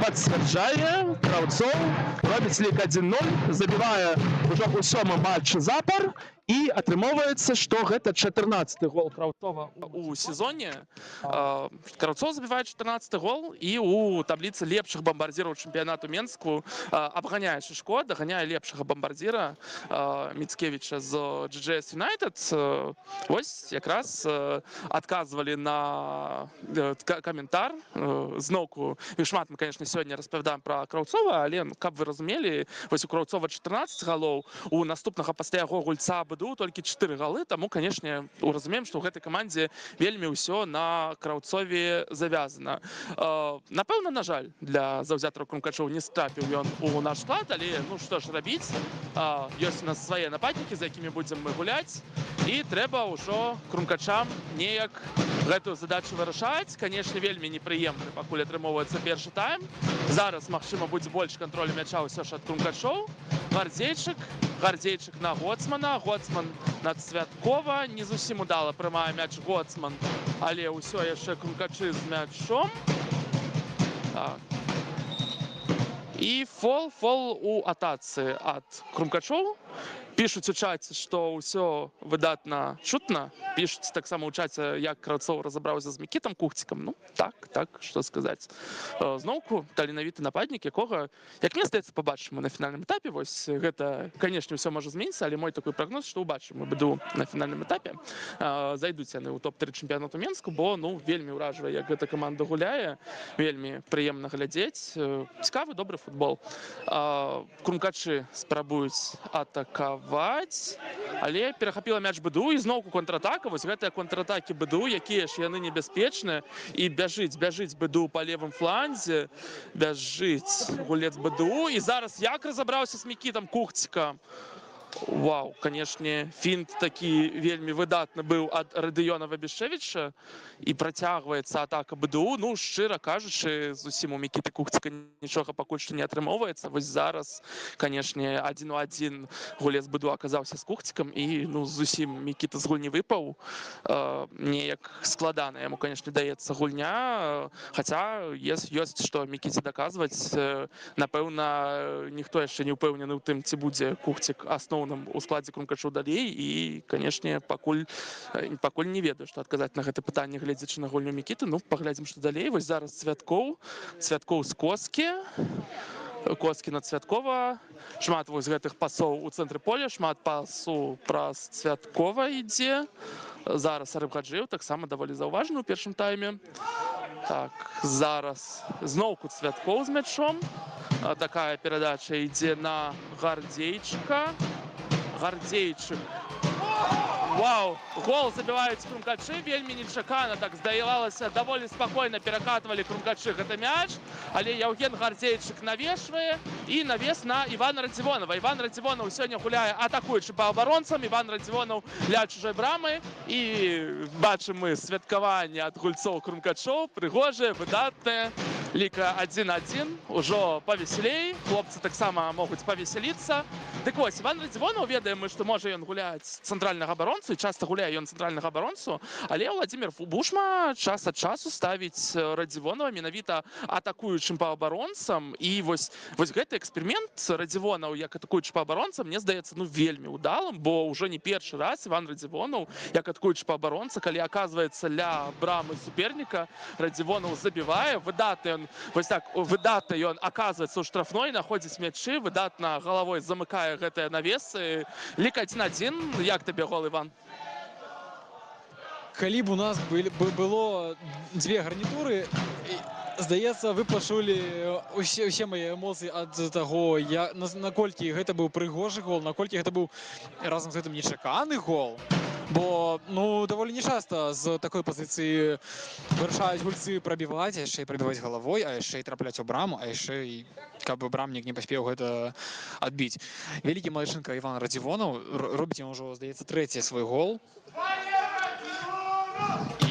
пацвярджае. Краўцоў робіць лік 1-0, забівае ўжо ў 7-м матчы запар. І атрымоўваецца, што гэта 14-й гол Краўцова у сезоне. Краўцоў забівае 14-й гол і ў табліцы лепшых бамбардзіраў чэмпіянату Менску абганяе Шишко, даганяе лепшага бамбардзіра Міцкевіча з GGS United. Вось якраз адказвалі на каментар. Зноўку, шмат мы, канешне, сёння распавядаем пра Краўцова, але каб вы разумелі, вось у Краўцова 14 галоў, у наступнага пасля яго гульца БДУ толькі 4 галы, таму, канешне, разумеем, што ў гэтай камандзе вельмі ўсё на Краўцове завязана. Напэўна, на жаль, для заўзятараў Крумкачоў не трапіў ён у наш склад, але, ну, што ж рабіць? Ёсць у нас свае нападнікі, за якімі будзем мы гуляць, і трэба ўжо Крумкачам неяк гэтую задачу вырашаць. Канешне, вельмі непрыемны, пакуль атрымоўваецца першы тайм. Зараз, магчыма, будзе больш кантролю мяча ўсё ж ад Крумкачоў. Гардзейчык на Гоцмана, Гоцман на Цвяткова, не зусім удала прымае мяч Гоцман, але ўсё яшчэ Крумкачы з мячом. Так. І фол у атацы ад Крумкачоў. Пішуць у чаце, што ўсё выдатна чутна. Пішуць таксама ў чаце, як Краўцоў разабраўся з Мікітам Кухцікам. Ну, так, што сказаць. Зноўку, таленавіты нападнік, якога, як мне здаецца, пабачым мы на фінальным этапе. Вось гэта, канешне, ўсё можа зменіцца, але мой такой прагноз, што ўбачым мы БДУ на фінальным этапе. Зайдуць яны ў топ-3 чэмпіянату Менску, бо, ну, вельмі ўражвае, як гэта каманда гуляе. Вельмі прыемна глядзець. Цікавы, добры футбол. Крумкачы спрабуюць атакаваць, але перахапіла мяч БДУ, і зноўку контратака. Вось гэтыя контратакі БДУ, якія ж яны небяспечныя, і бяжыць БДУ па левым фланзе, бяжыць гулец БДУ, і зараз як разабраўся з Мікітам Кухцікам. Вау, канешне, фінт такі вельмі выдатны быў ад Радыёна Вабішевіча, і працягваецца атака БДУ. Ну, шчыра кажучы, зусім у Мікіты Кухціка нічога пакуль што не атрымоўваецца. Вось зараз, канешне, 1-1 гулец БДУ аказаўся з Кухцікам, і, ну, зусім Мікіта з гульні выпаў. Неяк складана яму, канешне, даецца гульня, хаця ёсць што Мікіце даказваць. Напэўна, ніхто яшчэ не ўпэўнены ў тым, ці будзе Кухцік асноўным у складзе Крумкачоў далей, і, канешне, пакуль не ведаю, што адказаць на гэта пытанне, гледзячы на гульню Мікіты. Ну, паглядзім, што далей. Вось зараз Цвяткоў з Коскі на Цвяткова. Шмат вось гэтых пасоў у цэнтры поля, шмат пасу праз Цвяткова ідзе. Зараз Арыбгаджыеў таксама даволі заўважны ў першым тайме. Так, зараз зноўку Цвяткоў з мячом. Такая перадача ідзе на Гардзейчыка. Гардзейчык Вау, гол забиваюць крумкачы вельмі нечакана, так здавалася, даволі спакойна перакатвалі крумкачы гэты мяч, але Яўген Гардзейчык навешвае і навес на Івана Радзівонава. Іван Радзівонаў сёння гуляе атакуючы па абаронцам, Іван Радзівонаў ля чужой брамы, і бачым мы святкаванне ад гульцоў крумкачоў, прыгожае, выдатнае. Ліка 1-1, ужо павесялей, хлопцы таксама могуць павесяліцца. Дык вось, Іван Радзівонаў, ведаем мы, што можа ён гуляць цэнтральнага абаронцу, і часта гуляе ён цэнтральнага абаронцу, але Владзімір Бушма час ад часу ставіць Радзівонава менавіта атакуючым па абаронцам. І вось гэты эксперымент Радзівонаў як атакуючы па абаронцам, мне здаецца, вельмі ўдалым, бо ўжо не першы раз Іван Радзівонаў як атакуючы па абаронцы, калі аказваецца ля брамы суперніка, Радзівонаў забівае, выдатна ён вось так выдатна ён аказваецца ў штрафной, находзіць мячы, выдатна галавой замыкае гэтыя навесы. Лік 1-1. Як табе гол, Іван? Калі б у нас было дзве гарнітуры, здаецца, вы пачулі усе мае эмоцыі ад таго, наколькі гэта быў прыгожы гол, наколькі гэта быў разам з гэтым нечаканы гол. Бо даволі нечаста з такой пазіцыі вырашаюць гульцы прабіваць, а яшчэ і прабіваць галавой, а яшчэ і трапляць у браму, а яшчэ і каб брамнік не паспеў гэта адбіць. Вялікі малайчынка Іван Радзівонаў робіць ён ужо, здаецца, трэці свой гол.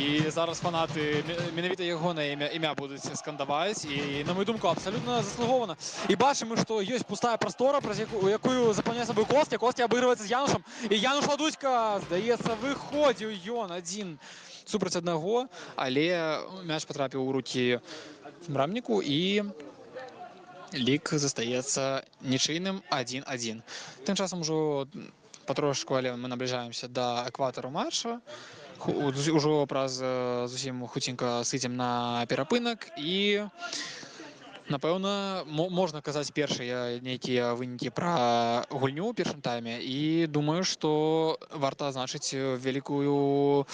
І зараз фанаты менавіта ягонае імя будуць скандаваць, і, на мою думку, абсалютна заслугована. І бачым, што ёсць пустая прастора, праз якую запаўняе сабой Костя. Костя абыгрываецца з Янушам, і Януш Ладуцька, здаецца, выходзіў ён адзін супраць аднаго, але мяч патрапіў у рукі брамніку, і лік застаецца нічыйным 1-1. Тым часам ужо патрошку, але мы набліжаемся да экватару матча. Ужо праз зусім хуценька сыдзем на перапынак, і, напэўна, можна казаць першыя нейкія вынікі пра гульню ў першым тайме, і думаю, што варта азначыць вялікую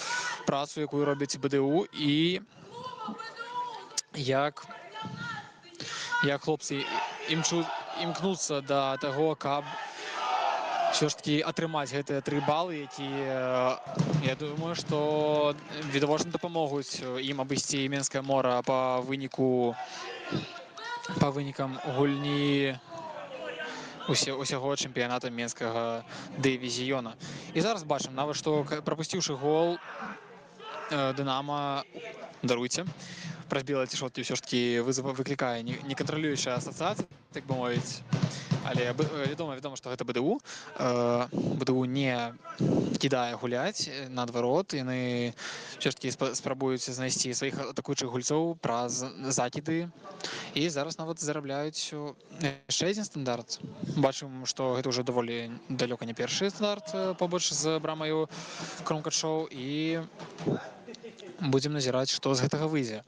працу, якую робіць БДУ, і як хлопцы імкнуцца да таго, каб все ж таки атрымаць гэтыя 3 балы, якія, я думаю, што відавочна дапамогуць ім абысці Менскае мора па вынікам гульні усяго чэмпіяната Менскага дывізіёна. І зараз бачым, нават што прапусціўшы гол, Дынама, даруйце, праз белыя цішоткі ўсё ж таки выклікае некантралюючая асацыяцыя, так бы мовіць. Але вядома, што гэта БДУ. БДУ не кідае гуляць, наадварот, яны ўсё ж таки спрабуюць знайсці сваіх атакуючых гульцоў праз закіды, і зараз нават зарабляюць яшчэ адзін стандарт. Бачым, што гэта ўжо даволі далёка не першы стандарт побач з брамаю крумкачоў, і будзем назіраць, што з гэтага выйдзе.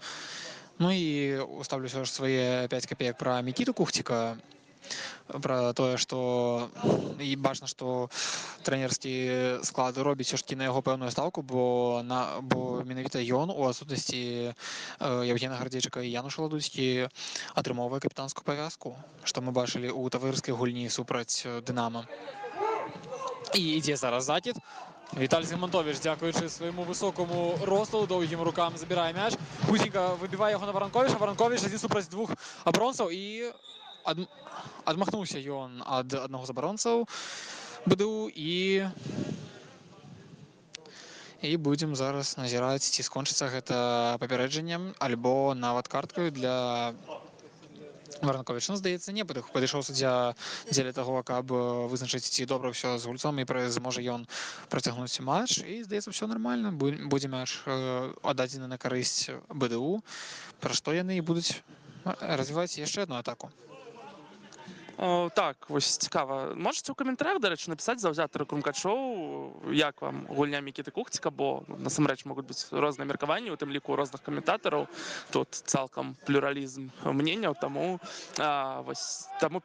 І уставлю ўсё ж свае 5 капеек пра Мікіту Кухціка, пра тое, што і бачна, што трэнерскі склад робіць ўсё ж такі на яго пэўную стаўку, бо менавіта ён у адсутнасці Яўгена Гардзейчыка і Януша Ладуцькі атрымоўвае капітанскую павязку, што мы бачылі ў таварыскай гульні супраць Дынама. І ідзе зараз закід. Віталій Зімантовіч, дзякуючы свайму высокаму росту, доўгім рукам, забірае мяч. Хутенька выбівае яго на Варанковіча. Варанковіч адзін супраць 2 абаронцаў, і адмахнуўся ён ад аднаго з абаронцаў БДУ, і будзем зараз назіраць, ці скончыцца гэта папярэджаннем альбо нават карткаю для Варанковіча. Здаецца, не падышоў суддзя дзеля таго, каб вызначыць, ці добра ўсё з гульцом і зможа ён працягнуць матч, і, здаецца, ўсё нармальна. Будзе мяч аддадзены на карысць БДУ, пра што яны і будуць развіваць яшчэ адну атаку. Так, вось цікава. Можаце ў каментарях, дарэчы, напісаць заўзятары крумкачоў, як вам гульня Мікіты Кухціка, бо насамрэч могуць быць розныя меркаванні, у тым ліку розных каментатараў. Тут цалкам плюралізм мненняў, таму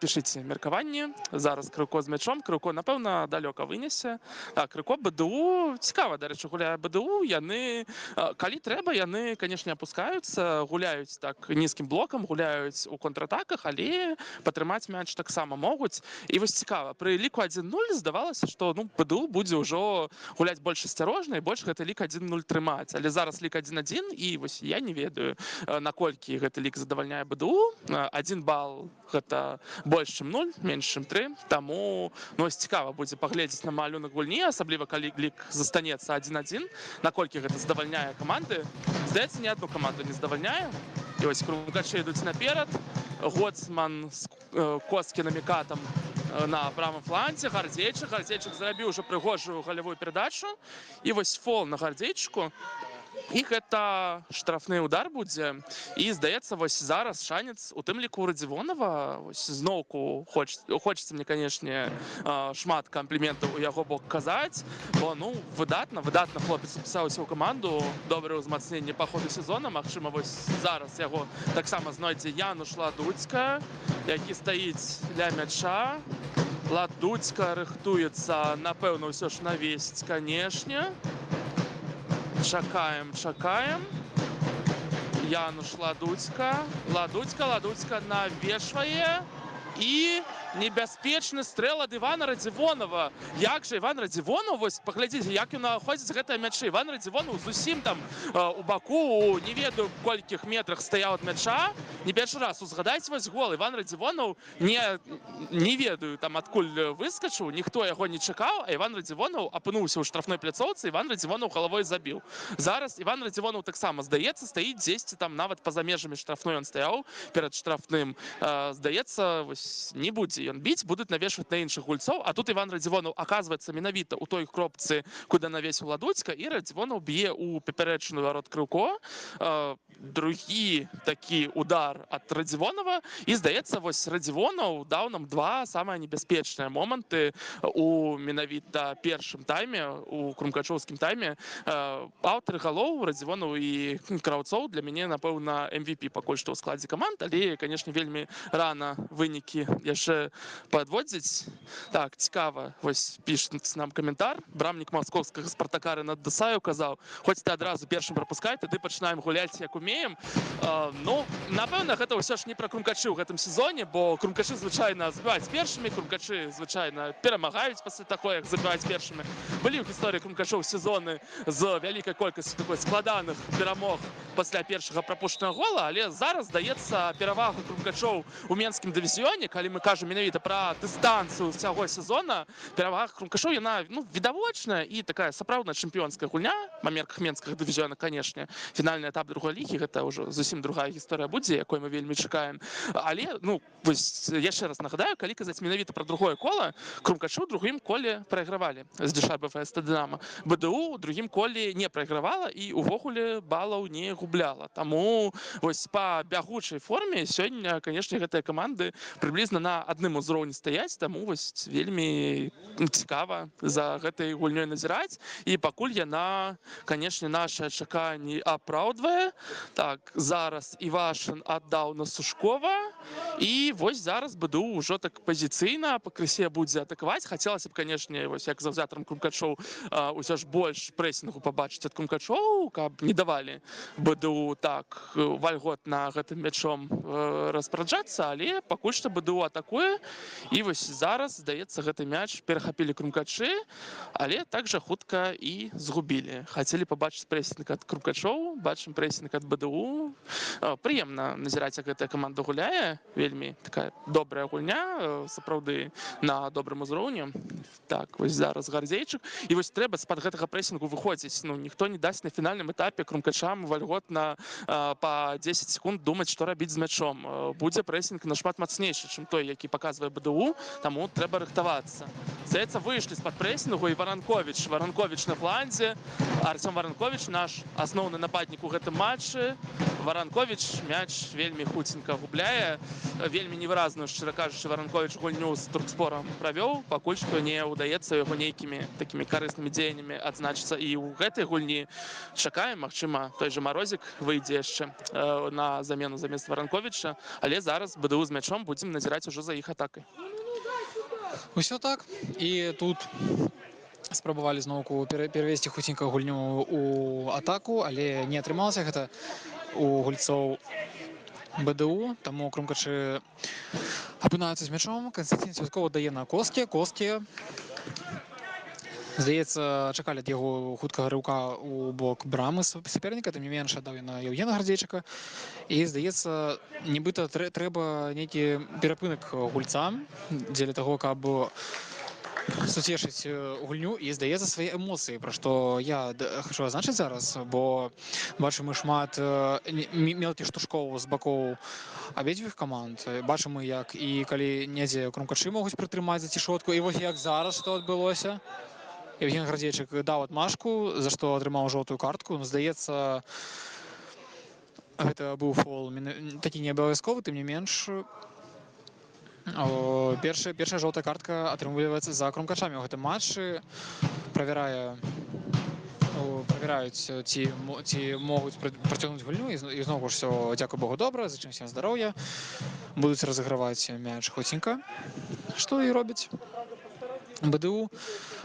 пішыце меркаванні. Зараз Крыўко з мячом. Крыўко, напэўна, далёка вынесе. Крыўко БДУ, цікава, дарэчы, гуляе БДУ. Яны, калі трэба, яны, канешне, апускаюцца, гуляюць так нізкім блокам, гуляюць у контратаках, але падтрымаць мяч таксама могуць. І вось цікава, пры ліку 1-0 здавалася, што БДУ будзе ўжо гуляць больш асцярожна і больш гэты лік 1-0 трымаць. Але зараз лік 1-1 і вось я не ведаю, наколькі гэты лік задавальняе БДУ. 1 бал гэта больш чым 0, менш чым 3. Таму вось цікава будзе паглядзець на малюнак гульні, асабліва калі лік застанецца 1-1, наколькі гэта задавальняе каманды. Здаецца, ні адну каманду не задавальняе. І вось крумкачы ідуць наперад. Гоцман з Коскінам і Катам на правым фланзе. Гардзейчык зарабіў ужо прыгожую галявую перадачу. І вось фол на Гардзейчыку. І гэта штрафны удар будзе. І, здаецца, вось зараз шанец у тым ліку Радзівонава. Вось зноўку хочацца мне, канешне, шмат кампліментаў у яго бок казаць. Бо, выдатна хлопец запісаўся ў каманду. Добрае ўзмацненне па ходу сезона. Магчыма, вось зараз яго таксама знойдзе Януш Ладуцька, які стаіць ля мяча. Ладуцька рыхтуецца, напэўна, ўсё ж навесць, канешне. Чакаем. Януш Ладуцька навешвае. І небяспечны стрэл ад Івана Радзівонава. Як жа Іван Радзівонаў, вось паглядзіце, як ён находзіць гэтыя мячы. Іван Радзівонаў зусім там у баку, не ведаю, колькіх метрах стаяў ад мяча. Не першы раз узгадайце вось гол. Іван Радзівонаў не ведаю, там адкуль выскачыў, ніхто яго не чакаў, а Іван Радзівонаў апынуўся ў штрафной пляцоўцы, Іван Радзівонаў галавой забіў. Зараз Іван Радзівонаў таксама, здаецца, стаіць дзесьці там нават па-за межамі штрафной ён стаяў перад штрафным. Здаецца, вось не будзе ён біць, будуць навешваць на іншых гульцоў, а тут Іван Радзівонаў аказваецца менавіта ў той кропцы, куды навесіў Ладуцька, і Радзівонаў б'е ў папярэчны варот Крыўко. Другі такі удар ад Радзівонава, і, здаецца, вось Радзівонаў даў нам два самыя небяспечныя моманты у менавіта першым тайме, у крумкачоўскім тайме. Аўтары галоў Радзівонаў і Краўцоў для мяне, напэўна, MVP пакуль што ў складзе каманд, але, канешне, вельмі рана вынікі яшчэ падводзіць. Так, цікава, вось пішуць нам каментар. Брамнік маскоўскага Спартака Рэнат Дасаеў казаў: хоць ты адразу першым прапускай, тады пачынаем гуляць як умеем. Напэўна, гэта ўсё ж не пра крумкачы ў гэтым сезоне, бо крумкачы звычайна забіваюць першымі, крумкачы звычайна перамагаюць пасля таго, як забіваюць першымі. Былі ў гісторыі крумкачоў сезоны з вялікай колькасцю такой складаных перамог пасля першага прапушчанага гола, але зараз, здаецца, перавага крумкачоў у менскім дывізіёне, калі мы кажам менавіта пра дыстанцыю ўсяго сезона, перавага крумкачоў, яна відавочная і такая сапраўдная чэмпіёнская гульня па мерках менскага дывізіёна, канешне. Фінальны этап другой лігі, гэта ўжо зусім другая гісторыя будзе, якой мы вельмі чакаем. Але, вось яшчэ раз нагадаю, калі казаць менавіта пра другое кола, крумкачы ў другім коле прайгравалі з ДШ БФС та Дынама. БДУ ў другім коле не прайгравала і увогуле балаў не губляла. Таму вось па бягучай форме сёння, канешне, гэтыя каманды прыблізна на адным узроўні стаяць, таму вось вельмі цікава за гэтай гульнёй назіраць. І пакуль яна, канешне, нашы чаканні апраўдвае. Так, зараз Івашын аддаў на Сушкова, і вось зараз БДУ ўжо так пазіцыйна пакрысе будзе атакаваць. Хацелася б, канешне, вось як заўзятарам крумкачоў усё ж больш прэсінгу пабачыць ад крумкачоў, каб не давалі БДУ так вальготна гэтым мячом распараджацца, але пакуль што БДУ атакуе. І вось зараз, здаецца, гэты мяч перахапілі крумкачы, але так жа хутка і згубілі. Хацелі пабачыць прэсінг ад крумкачоў, бачым прэсінг ад БДУ. Прыемна назіраць, як гэтая каманда гуляе. Вельмі такая добрая гульня, сапраўды на добрым узроўні. Так, вось зараз Гардзейчык. І вось трэба з-пад гэтага прэсінгу выходзіць. Ніхто не дасць на фінальным этапе крумкачам вальготна па 10 секунд думаць, што рабіць з мячом. Будзе прэсінг нашмат мацнейшы, чым той, які паказвае БДУ, таму трэба рыхтавацца. Здаецца, выйшлі з-пад прэсінгу і Варанковіч на фланзе. Артём Варанковіч, наш асноўны нападнік у гэтым матчы. Варанковіч мяч вельмі хуценька губляе. Вельмі невыразную, шчыра кажучы, Варанковіч гульню з Туркспорам правёў. Пакуль што не ўдаецца яго нейкімі такімі карыснымі дзеяннямі адзначыцца і ў гэтай гульні. Чакаем, магчыма, той жа Марозік выйдзе яшчэ на замену замест Варанковіча, але зараз БДУ з мячом будзем назіраць ужо за іх атакай. Усё так. І тут спрабавалі зноўку перавесці хуценька гульню ў атаку, але не атрымалася. Гэта у гульцоў БДУ, тому крумкачы апынаюцца з мячом. Константин Святкова дае на Коскі. Здаецца, чакалі ад яго хуткага рыўка ў бок брамы саперніка, тым не менш аддаў на Еўгена Гардзейчыка. І, здаецца, нібыта трэба нейкі перапынак гульцам дзеля таго, каб суцешыць гульню і, здаецца, свае эмоцыі, пра што я хачу азначыць зараз, бо бачым мы шмат мелкіх штуршкоў з бакоў абедзвюх каманд. Бачым мы, як і калі недзе крумкачы могуць прытрымаць за цішотку, і вось як зараз што адбылося. Евген Гардзейчык даў адмашку, за што атрымаў жоўтую картку. Здаецца, гэта быў фол такі не абавязковы, тым не менш. Першая жоўтая картка атрымліваецца за крумкачамі ў гэтым матчы. Правяраюць, ці могуць працягнуць гульню. І зноў ж усё, дзякуй Богу, добра, зычым всім здароўя. Будуць разыграваць мяч хуценька, што і робяць. БДУ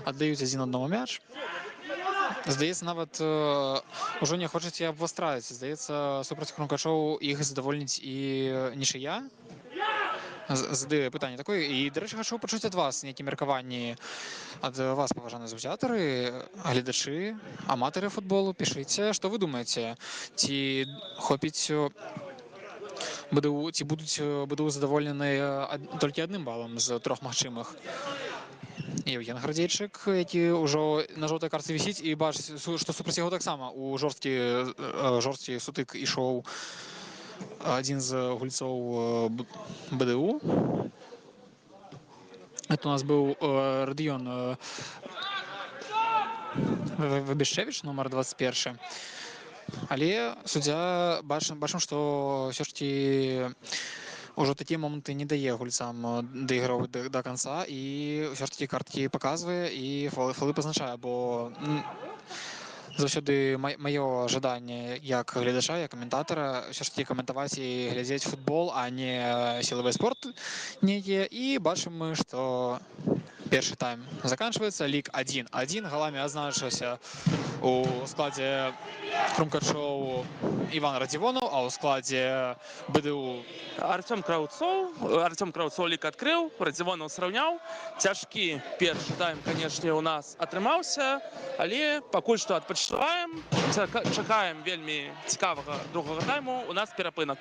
аддаюць адзін аднаму мяч. Здаецца, нават ужо не хочуць і абвастраюць. Здаецца, супраць крумкачоў іх задавольніць і нічыя. Задаю пытанне такое. І, дарэчы, хачу пачуць ад вас нейкія меркаванні, ад вас, паважаныя заўзятары, гледачы, аматары футболу. Пішыце, што вы думаеце, ці хопіць БДУ, ці будуць БДУ задаволеныя толькі адным балам з 3 магчымых. Евген Гардзейчык, які ўжо на жоўтай картцы вісіць, і бачыць, што супраць яго таксама у жорсткі сутык ішоў адзін з гульцоў БДУ. Это у нас быў Радыён Вабішчэвіч, нумар 21. Але суддзя бачым, што ўсё ж такі ўжо такія моманты не дае гульцам дайграваць да канца, і ўсё ж такі карткі паказвае і фолы пазначае, бо заўсёды маё жаданне як гледача, як каментатара ўсё ж такі каментаваць і глядзець футбол, а не сілавыя спорты нейкія. І бачым мы, што першы тайм заканчваецца, лік 1-1. Галамі адзначыўся у складзе крумкачоў Іван Радзівонаў, а ў складзе БДУ Артём Краўцоў лік адкрыў, Радзівонаў сраўняў. Цяжкі першы тайм, канешне, у нас атрымаўся, але пакуль што адпачываем, чакаем вельмі цікавага другога тайму. У нас перапынак.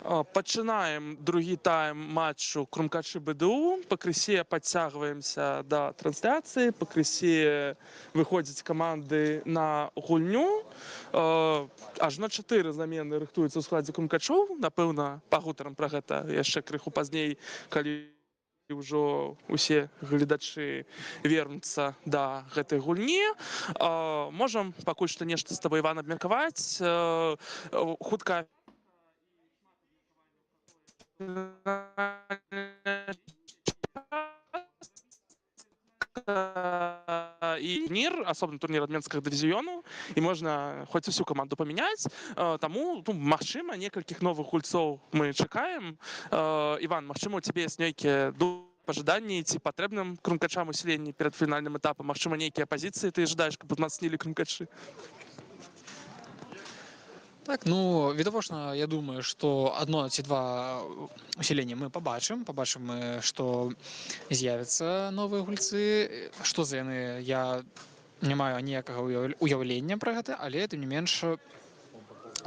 Пачынаем другі тайм матчу Крумкачы БДУ. Пакрысе подцягваемся да трансляцыі, пакрысе выходзяць каманды на гульню. Ажно 4 замены рыхтуюцца ў складзе Крумкачоў. Напэўна, пагутарым пра гэта яшчэ крыху пазней, калі ўжо усе гледачы вернуцца да гэтай гульні. Можам пакуль што нешта з табой, Іван, абмеркаваць. Хутка і турнір, асобны турнір ад менскага дывізіёну, і можна хоць усю каманду памяняць. Таму, магчыма, некалькіх новых гульцоў мы чакаем. Іван, магчыма, у цябе ёсць нейкія пажаданні ці патрэбным Крумкачам усіленні перад фінальным этапам? Магчыма, нейкія пазіцыі ты жадаеш, каб узмацнілі Крумкачы? Так, ну, відавочна, я думаю, што адно ці два усілення мы пабачым, што з'явяцца новыя гульцы. Што за яны, я не маю ніякага уяўлення пра гэта, але тым не менш,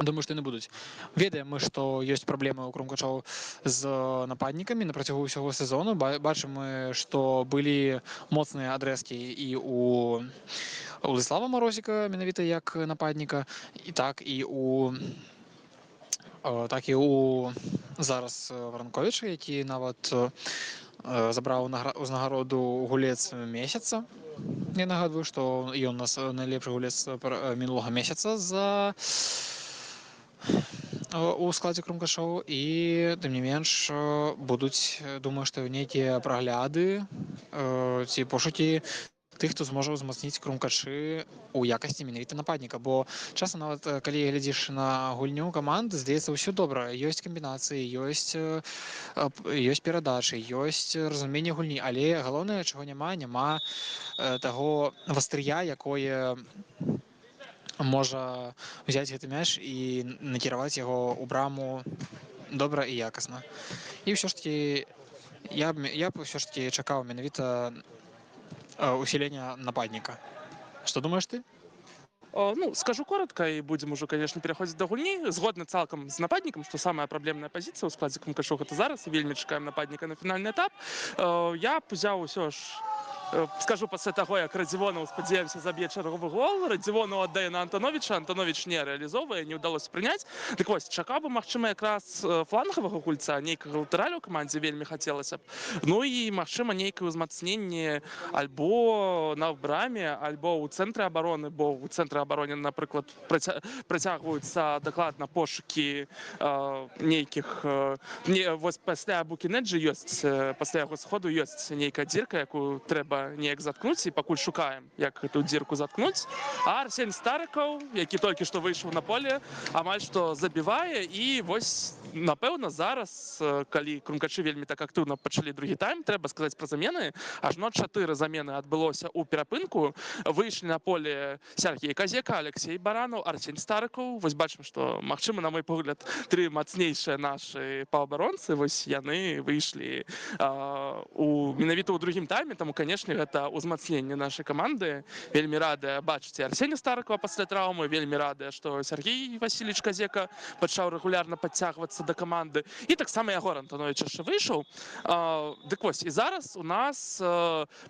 думаю, што яны будуць. Ведаем мы, што ёсць праблемы ў Крумкачоў з нападнікамі на працягу ўсяго сезону. Бачым мы, што былі моцныя адрэзкі і у Улыслава Марозіка, менавіта як нападніка, і так і у зараз Варанковіча, які нават забраў узнагароду гулец месяца. Я нагадваю, што ён у нас найлепшы гулец мінулага месяца у складзе Крумкачоў, і тым не менш будуць, думаю, што нейкія прагляды ці пошукі тых, хто зможа ўзмацніць Крумкачы ў якасці менавіта нападніка. Бо часам нават калі глядзіш на гульню каманды, здаецца, ўсё добра. Ёсць камбінацыі, ёсць перадачы, ёсць разуменне гульні, але галоўнае, чаго няма таго вастрыя, якое можа ўзяць гэты мяч і накіраваць яго ў браму добра і якасна. І ўсё ж такі я б ўсё ж такі чакаў менавіта усиления нападника. Что думаешь ты? Ну, скажу коротко, и будем уже, конечно, переходить до гульні. Згодны цалкам з нападнікам, што самая праблемная пазіцыя ў складзе Крумкачоў гэта зараз, і вельмі чакаем нападніка на фінальны этап. Я б узяў усё ж, скажу пасля таго, як Радзівонаў, спадзяемся, заб'е чарговы гол. Радзівонаў аддае на Антоновіча, Антоновіч не рэалізоўвае, не ўдалося прыняць. Дык вось, чакаў бы, магчыма, якраз флангавага гульца, нейкага латараля ў камандзе вельмі хацелася б. Ну і, магчыма, нейкае ўзмацненне альбо на браме, альбо ў цэнтры абароны, бо ў цэнтры абароны, напрыклад, працягваюцца дакладна пошукі нейкіх... Вось пасля Букінэджы ёсць, пасля яго сходу ёсць нейкая дзірка, якую трэба неяк заткнуць, і пакуль шукаем, як гэту дзірку заткнуць. А Арсень Старыкаў, які толькі што выйшаў на поле, амаль што забівае. І вось, напэўна, зараз, калі Крумкачы вельмі так актыўна пачалі другі тайм, трэба сказаць пра замены. Ажно 4 замены адбылося ў перапынку. Выйшлі на поле Сергей Казека, Алексей Баранаў, Арсень Старыкаў. Вось бачым, што, магчыма, на мой погляд, 3 мацнейшыя нашы паўабаронцы. Вось яны выйшлі менавіта ў другім тайме, таму, канешне, гэта ўзмацненне нашай каманды. Вельмі радыя бачыць Арсеня Старыкова пасля траўмы, вельмі радыя, што Сергей Васильевич Казека пачаў рэгулярна падцягвацца да каманды. І таксама Ягор Антонович яшчэ выйшаў. Дык вось, і зараз у нас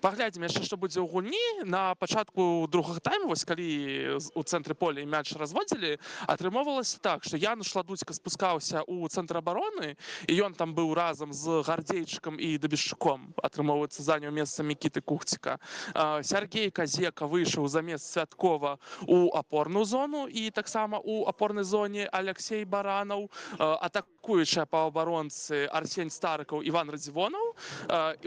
паглядзім яшчэ, што будзе ў гульні. На пачатку другога тайму, вось калі у цэнтры поля мяч разводзілі, атрымоўвалася так, што Януш Ладуцька спускаўся ў цэнтр абароны, і ён там быў разам з Гардзейчыкам і Дабішчуком. Атрымоўваецца, заняў месца Мікіты Кухціка. Сергей Казека выйшаў замест Святкова у апорную зону, і таксама у апорнай зоне Алексей Баранаў, атакуючыя паўабаронцы Арсень Старыкаў, Іван Радзівонаў.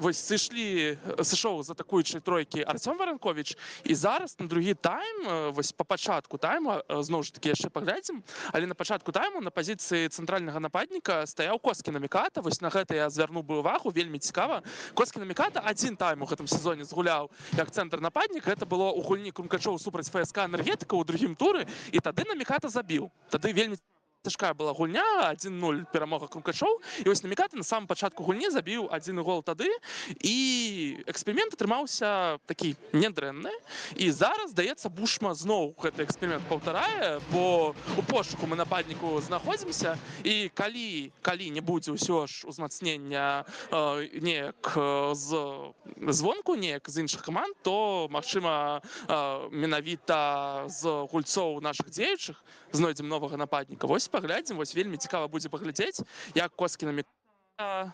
Вось сышоў з атакуючай тройкі Артём Варанковіч. І зараз на другі тайм, вось па пачатку тайму, зноў ж такі яшчэ паглядзім, але на пачатку тайму на пазіцыі цэнтральнага нападніка стаяў Коскіна Міката. Вось на гэта я звярнуў бы ўвагу, вельмі цікава. Коскіна Міката адзін тайм у гэтым сезоне згуляў як цэнтр нападніка. Гэта было ў гульні Крумкачоў супраць ФСК Энергетыка ў другім туры, і тады на Міката забіў. Тады вельмі цяжкая была гульня, 1-0 перамога крумкачоў, і вось намікаты на самым пачатку гульні забіў 1 гол тады, і эксперымент атрымаўся такі нядрэнны, і зараз, здаецца, Бушма зноў гэты эксперымент паўтарае, бо у пошуку мы нападніку знаходзімся, і калі не будзе ўсё ж узмацнення неяк звонку, неяк з іншых каманд, то, магчыма, менавіта з гульцоў нашых дзеючых знойдзем новага нападніка. Вось паглядзім, вось вельмі цікава будзе паглядзець, як Коскіна Міката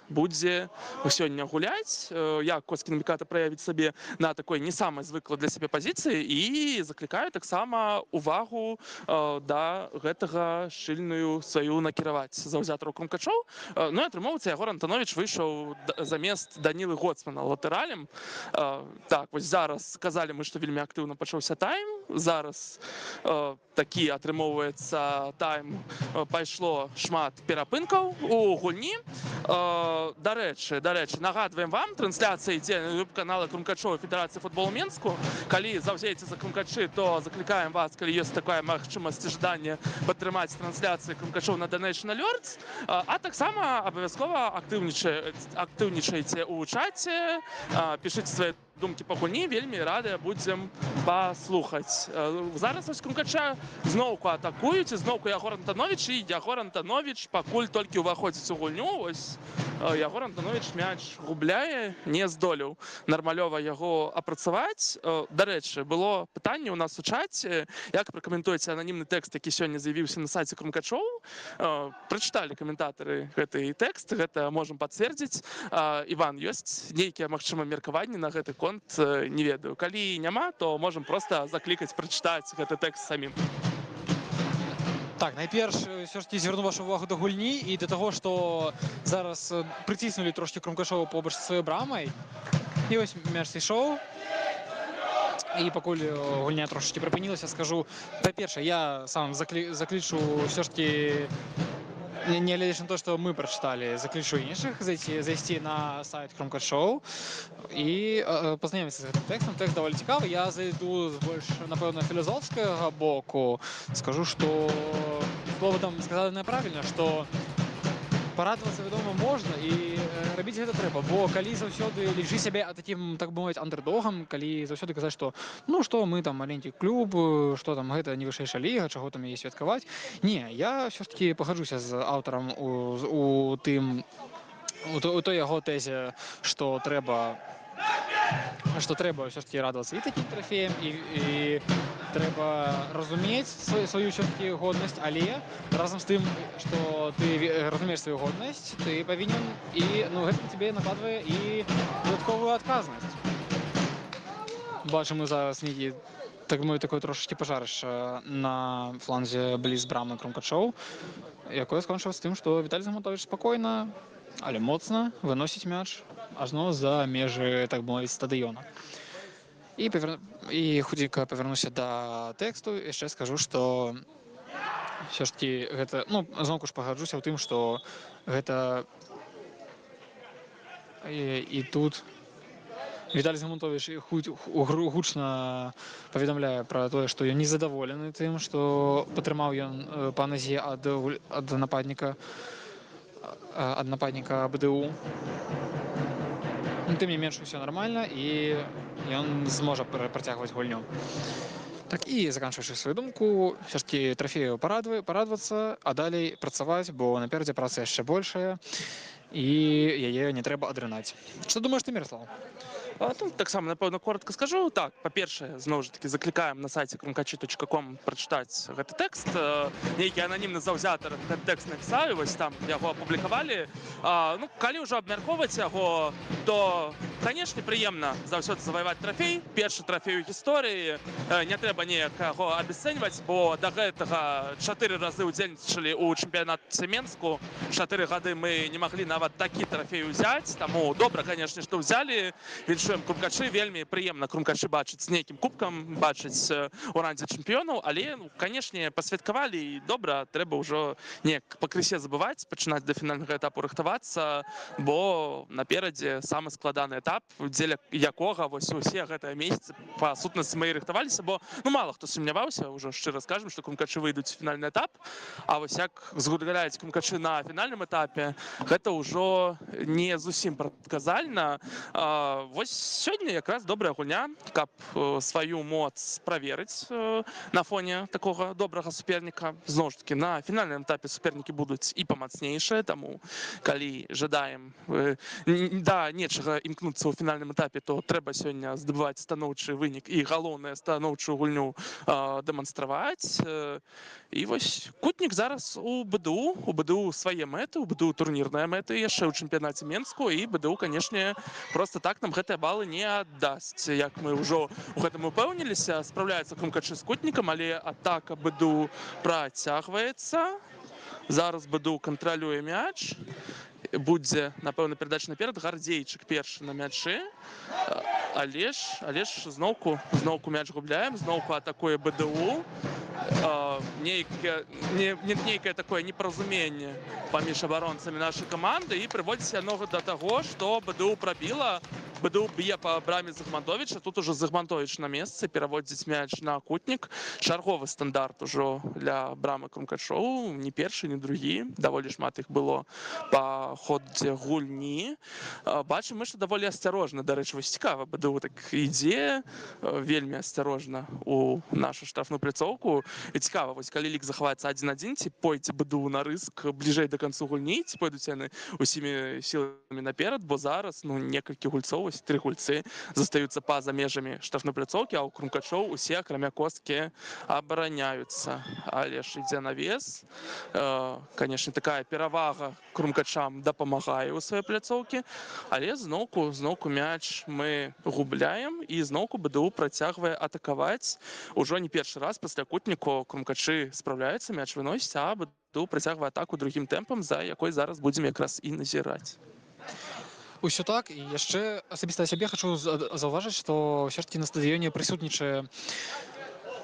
будзе сёння гуляць, як Коскіна Міката праявіць сабе на такой не самай звыклай для сябе пазіцыі, і заклікаю таксама увагу да гэтага шчыльную сваю накіраваць заўзятараў крумкачоў. Ну і атрымоўваецца, Ягор Антанович выйшаў замест Данілы Гоцмана латэралем. Так, вось зараз сказалі мы, што вельмі актыўна пачаўся тайм, зараз такі атрымоўваецца тайм, пайшло шмат перапынкаў у гульні. Дарэчы, нагадваем вам, трансляцыя ідзе на YouTube-канале Крумкачова Федэрацыі футболу Менску. Калі заўзееце за Крумкачы, то заклікаем вас, калі ёсць такая магчымасць і жаданне, падтрымаць трансляцыю Крумкачоў на Donation Alerts, а таксама абавязкова актыўнічайце ў чаце, пішыце свае думкі па гульні, вельмі радыя будзем паслухаць. Зараз вось Крумкача зноўку атакуюць, і зноўку Ягор Антанович, і Ягор Антанович пакуль толькі ўваходзіць у гульню. Вось Ягор Антанович мяч губляе, не здолеў нармалёва яго апрацаваць. Дарэчы, было пытанне ў нас у чаце, як пракаментуеце ананімны тэкст, які сёння з'явіўся на сайце Крумкачоў. Прачыталі каментатары гэты тэкст, гэта можам пацвердзіць. Іван, ёсць нейкія, магчыма, меркаванні на гэты конт? Не ведаю. Калі няма, то можам проста заклікаць прачытаць гэты тэкст самім. Так, найперш, все ж таки звярну вашу увагу да гульні і да таго, што зараз прыціснулі трошкі Крумкачова побач з сваёй брамай. І вось мяч сышоў. І пакуль гульня трошечки прыпынілася, скажу, па-першае, я сам заклічу все ж таки, не глядзячы на то, што мы прачыталі, заклічу іншых зайсці на сайт Крумкачоў і пазнаёміцца з гэтым тэкстам. Тэкст даволі цікавы. Я зайду з больш, напэўна, філасофскага боку. Скажу, што слова там сказанае правільна, што парадавацца, вядома, можна, і рабіць гэта трэба, бо калі заўсёды лічыць сябе такім, так бы мовіць, андэрдогам, калі заўсёды казаць, што ну што мы там маленькі клуб, што там гэта не вышэйшая ліга, чаго там яе святкаваць. Не, я ўсё ж такі пагаджуся з аўтарам у той яго тэзе, што трэба ўсё ж такі радавацца і такім трафеем, і трэба разумець сваю ўсё ж такі годнасць, але разам з тым, што ты разумееш сваю годнасць, ты павінен, і гэта тебе накладвае і дадатковую адказнасць. Бачым мы зараз нейкі, так бы мовіць, такое трошачкі пажарышча на фланзе бліз брамы Крумкачоў, якое скончылася тым, што Віталій Загматович спакойна, але моцна выносіць мяч ажно за межы, так бы мовіць, стадыёна. І хутенька павярнуся да тэксту, яшчэ скажу, што ўсё ж такі гэта, зноўку ж пагаджуся ў тым, што гэта і тут Віталій Загматович гучна паведамляе пра тое, што ён незадаволены тым, што патрымаў ён па назе ад нападніка БДУ. Тым не менш, усё нармальна, і ён зможа працягваць гульню. Так, і заканчваючы сваю думку, ўсё ж такі трафею парадавацца, а далей працаваць, бо наперадзе праца яшчэ большая, і яе не трэба адрынаць. Што думаеш ты, Міраслаў? Таксама, напэўна, коротка скажу. Так, па-першае, зноў жа такі заклікаем на сайце krumkachi.com прачытаць гэты тэкст. Нейкі ананімны заўзятар гэты тэкст напісаў, вось там яго апублікавалі. Калі ўжо абмяркоўваць яго, то, канешне, прыемна заўсёды заваяваць трафей. Першы трафей у гісторыі. Не трэба неяк яго абясцэньваць, бо да гэтага 4 разы ўдзельнічалі ў чэмпіянаце Менску. 4 гады мы не маглі нават такі трафей узяць. Таму добра, канешне, што ўзялі. чым Крумкачы, вельмі прыемна Крумкачы бачыць з нейкім кубкам, бачыць у рандзе чэмпіёнаў, але, канешне, пасвяткавалі і добра, трэба ўжо неяк пакрысе забываць, пачынаць да фінальнага этапу рыхтавацца, бо наперадзе самы складаны этап, дзеля якога вось усе гэтыя месяцы па сутнасці мы і рыхтаваліся, бо мала хто сумняваўся, ўжо шчыра скажам, што Крумкачы выйдуць у фінальны этап, а вось як згуляюць Крумкачы на фінальным этапе, гэта ўжо не зусім прадказальна. Вось сёння якраз добрая гульня, каб сваю моц праверыць на фоне такога добрага суперніка. Зноў ж такі, на фінальным этапе супернікі будуць і памацнейшыя, таму калі жадаем да нечага імкнуцца ў фінальным этапе, то трэба сёння здабываць станоўчы вынік і галоўнае станоўчую гульню дэманстраваць. І вось Кутнік зараз у БДУ свае мэты, у БДУ турнірныя мэты яшчэ ў чэмпіянаце Менску, і БДУ, канешне, просто так нам гэтыя балы не аддасць. Як мы ўжо ў гэтым упэўніліся, спраўляецца Крумкачы з Кутнікам, але атака БДУ працягваецца. Зараз БДУ кантралюе мяч. Будзе, напэўна, перадача наперад. Гардзейчык першы на мячы. Але ж зноўку мяч губляем, зноўку атакуе БДУ. Нейкае такое непаразуменне паміж абаронцамі нашай каманды, і прыводзіць яно да таго, што БДУ прабіла. БДУ б'е па браме Загмантовіча, тут ужо Загмантовіч на месцы, пераводзіць мяч на Кутнік. Чарговы стандарт ужо для брамы Крумкачоў, ні першы, ні другі. Даволі шмат іх было па ходзе гульні. Бачым мы, што даволі асцярожна, дарэчы, вось цікава, БДУ так ідзе вельмі асцярожна у нашу штрафную пляцоўку. І цікава, вось калі лік захаваецца 1-1, ці пойдзе БДУ на рыск бліжэй да канцу гульні, ці пойдуць яны усімі сіламі наперад, бо зараз некалькі гульцоў, 3 гульцы застаюцца па-за межамі штрафной пляцоўкі, а ў Крумкачоў усе, акрамя косткі, абараняюцца. Але ж ідзе навес. Канешне, такая перавага Крумкачам дапамагае ў сваёй пляцоўкі, але зноўку мяч мы губляем, і зноўку БДУ працягвае атакаваць. Ужо не першы раз пасля Кутніку Крумкачы спраўляюцца, мяч выносіць, а БДУ працягвае атаку другім тэмпам, за якой зараз будзем якраз і назіраць. Усё так, і яшчэ асабіста сябе хачу заўважыць, што ўсё ж такі на стадыёне прысутнічае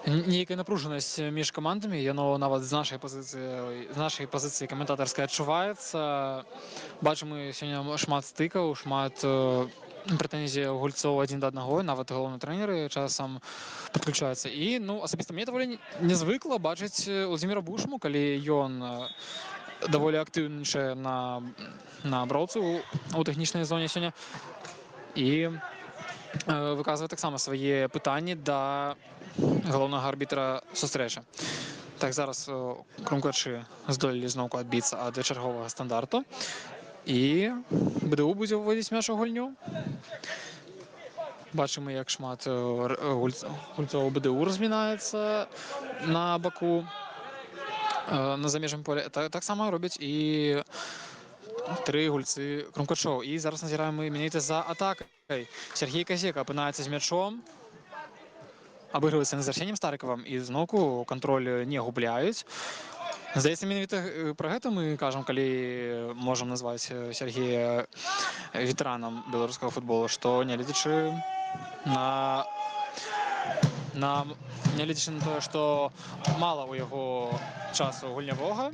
нейкая напружанасць між камандамі, яно нават з нашай пазіцыі каментатарскай адчуваецца. Бачым мы сёння шмат стыкаў, шмат прэтэнзій гульцоў адзін да аднаго, нават галоўныя трэнеры часам падключаюцца. І асабіста мне даволі нязвыкла бачыць Владзіміра Бушму, калі ён даволі актыўнічае на аброўцу ў тэхнічнай зоне сёння і выказвае таксама свае пытанні да галоўнага арбітра сустрэчы. Так, зараз Крумкачы здолелі зноўку адбіцца ад чарговага стандарту, і БДУ будзе выводзіць мяч у гульню. Бачым, як шмат гульцоў БДУ размінаецца на баку, на замежным поле. Таксама робяць і 3 гульцы Крумкачоў. І зараз назіраем мы менавіта за атакай. Сергей Казека апынаецца з мячом, абыгрываецца Назарсенем Старыкавым, і зноўку кантроль не губляюць. Здаецца, менавіта пра гэта мы кажам, калі можам назваць Сергея ветэранам беларускага футбола, што нягледзячы на тое, што мала ў яго часу гульнявога,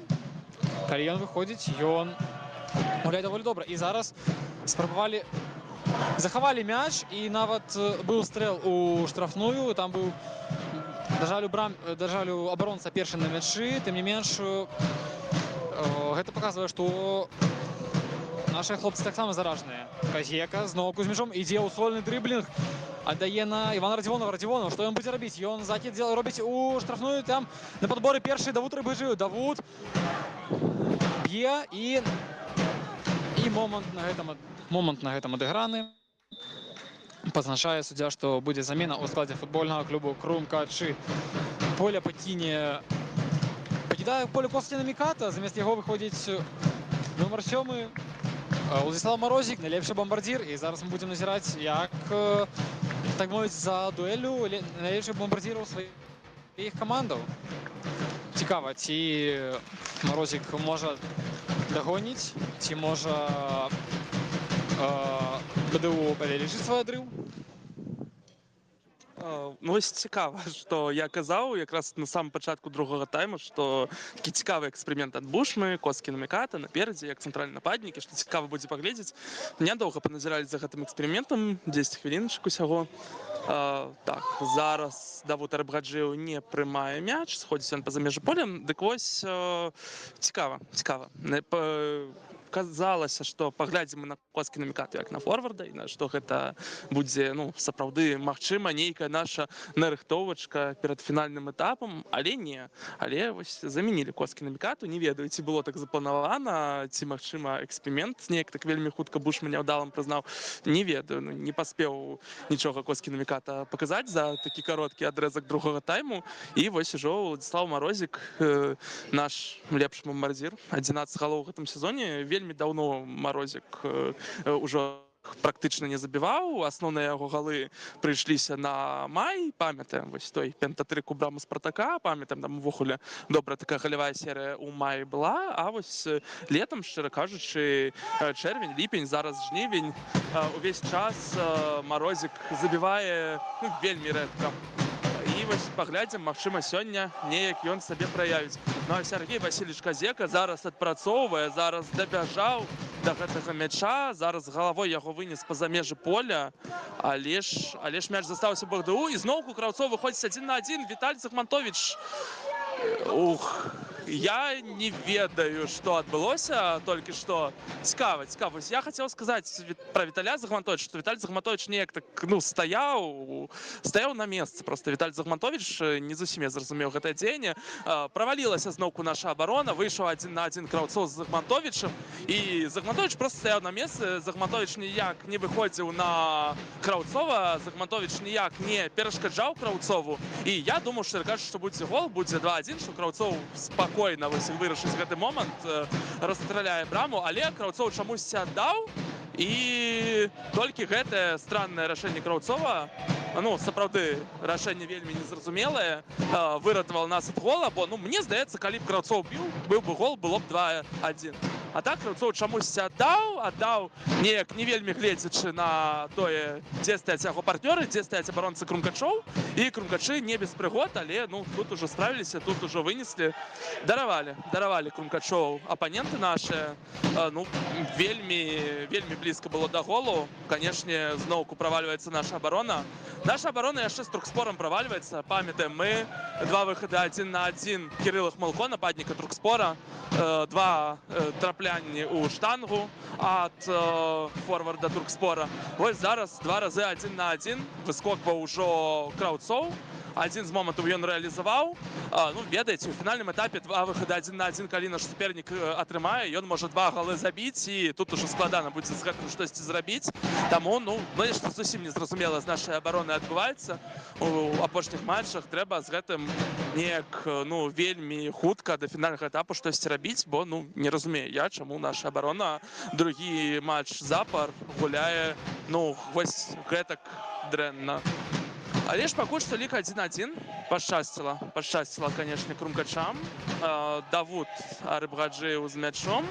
калі ён выходзіць, ён гуляе даволі добра. І зараз захавалі мяч, і нават быў стрэл у штрафную, там быў, дажалі абаронца першы на мячы, тым не менш, гэта паказвае, што нашыя хлопцы таксама заражаныя. Казека зноўку з мячом ідзе ў сольны дрыблінг, аддае на Івана Радзівонова. Што ён будзе рабіць? Ён закід робіць у штрафную, там на падборы першы Давуд Рыбыжы. Давуд б'е, і момант на гэтым адыграны. Пазначае суддзя, што будзе замена ў складзе футбольнага клубу Крумкачы. Поле пакідае поле Костяна Міката, замест яго выходзіць нумар 7 Владзіслав Марозік, найлепшы бамбардзір. І зараз мы будзем назіраць, як, так мовіць, за дуэлю найлепшых бамбардзіраў сваіх камандаў. Цікава, ці Марозік можа дагоніць, ці можа БДУ павялічыць свой адрыў. Ну, ось цікаво, що я казав якраз на самому початку другого тайму, що такий цікавий експеримент від Бушми, Коски намікати напереді, як центральні нападники, що цікаво буде поглядіти. Недовго поназирали за гэтым експериментом, 10 хвилиночек усяго. Так, зараз Давуд Арбгаджиев не приймає м'яч, сходить він поза межі поля. Дик ось цікаво. Казалося, што паглядзім на Коски намікату як на форварда і на што гэта будзе сапраўды магчыма нейкая наша нарыхтовачка перад фінальным этапам, але не. Але вось замянілі Коски намікату, не ведаю, ці было так запланавана, ці магчыма эксперимент неяк так вельмі хутка Бушман няўдалым прызнаў, не ведаю, не паспеў нічога Коски наміката паказаць за такі кароткі адрэзак другога тайму. І вось ужо Владзіслаў Марозік, наш лепшы бамбардзір, 11 галоў у гэтым сезоне. Вельмі даўно Марозік ужо практычна не забіваў. Асноўныя яго галы прыйшліся на май, памятаем вось той пентатрык у браму Спартака, памятаем, там увогуле добрая такая галявая серыя ў маі была, а вось летам, шчыра кажучы, чэрвень, ліпень, зараз жнівень, увесь час Марозік забівае вельмі рэдка. І вось паглядзім, магчыма, сёння неяк ён сабе праявіць. Ну а Сергей Васильевич Казека зараз адпрацоўвае, зараз дабяжаў да гэтага мяча, зараз галавой яго вынес па-за межы поля, але ж мяч застаўся БГДУ, і зноўку Краўцоў выходзіць 1-1, Віталь Захмантович. Я не ведаю, што адбылося толькі што. Цікава. Я хацеў сказаць пра Віталя Захмантовича, што Віталь Захмантович неяк так, стаяў на месцы. Просто Віталь Захмантович, не зусім я зразумеў гэтае дзеянне. Правалілася зноўку наша абарона, выйшаў 1-1 Краўцоў з Захмантовичам, і Захмантович просто стаяў на месцы. Захмантович ніяк не выходзіў на Краўцова, Захмантович ніяк не перашкаджаў Краўцову. І я думаў, што кажучы, што будзе гол, будзе 2-1, што Краўцоў спакойна вырашыць гэты момант, расстраляе браму, але Краўцоў чамусьці аддаў, і толькі гэтае страннае рашэнне Краўцова, сапраўды рашэнне вельмі незразумелае, выратавала нас ад гола, бо мне здаецца, калі б Краўцоў быў бы гол, было б 2-1. А так Краўцоў чамусьці аддаў неяк не вельмі гледзячы на тое, дзе стаяць яго партнёры, дзе стаяць абаронцы Крумкачоў, і Крумкачы не без прыгод, але тут ужо справіліся, тут ужо вынеслі. Даравалі Крумкачоў апаненты нашыя. Вельмі блізка было да голу. Канешне, зноўку правальваецца наша абарона. Наша абарона яшчэ з Туркспорам правальваецца. Памятаем мы, 2 выхады 1-1 Кірыла Хмалко, нападніка Туркспора, 2 траплянні ў штангу ад форварда Туркспора. Вось зараз 2 разы 1-1 выскокваў ужо Краўцоў. Адзін з момантаў ён рэалізаваў. Ведаеце, у фінальным этапе 2 выхады 1-1, калі наш супернік атрымае, ён можа 2 галы забіць, і тут ужо складана будзе з гэтым штосьці зрабіць. Таму, нешта зусім незразумела з нашай абаронай адбываецца у апошніх матчах. Трэба з гэтым неяк вельмі хутка да фінальнага этапу штосьці рабіць, бо не разумею я, чаму наша абарона другі матч запар гуляе вось гэтак дрэнна. Але ж пакуль што лік 1-1. Пашчасціла, канешне, Крумкачам. Давуд Арбгаджиев з мячом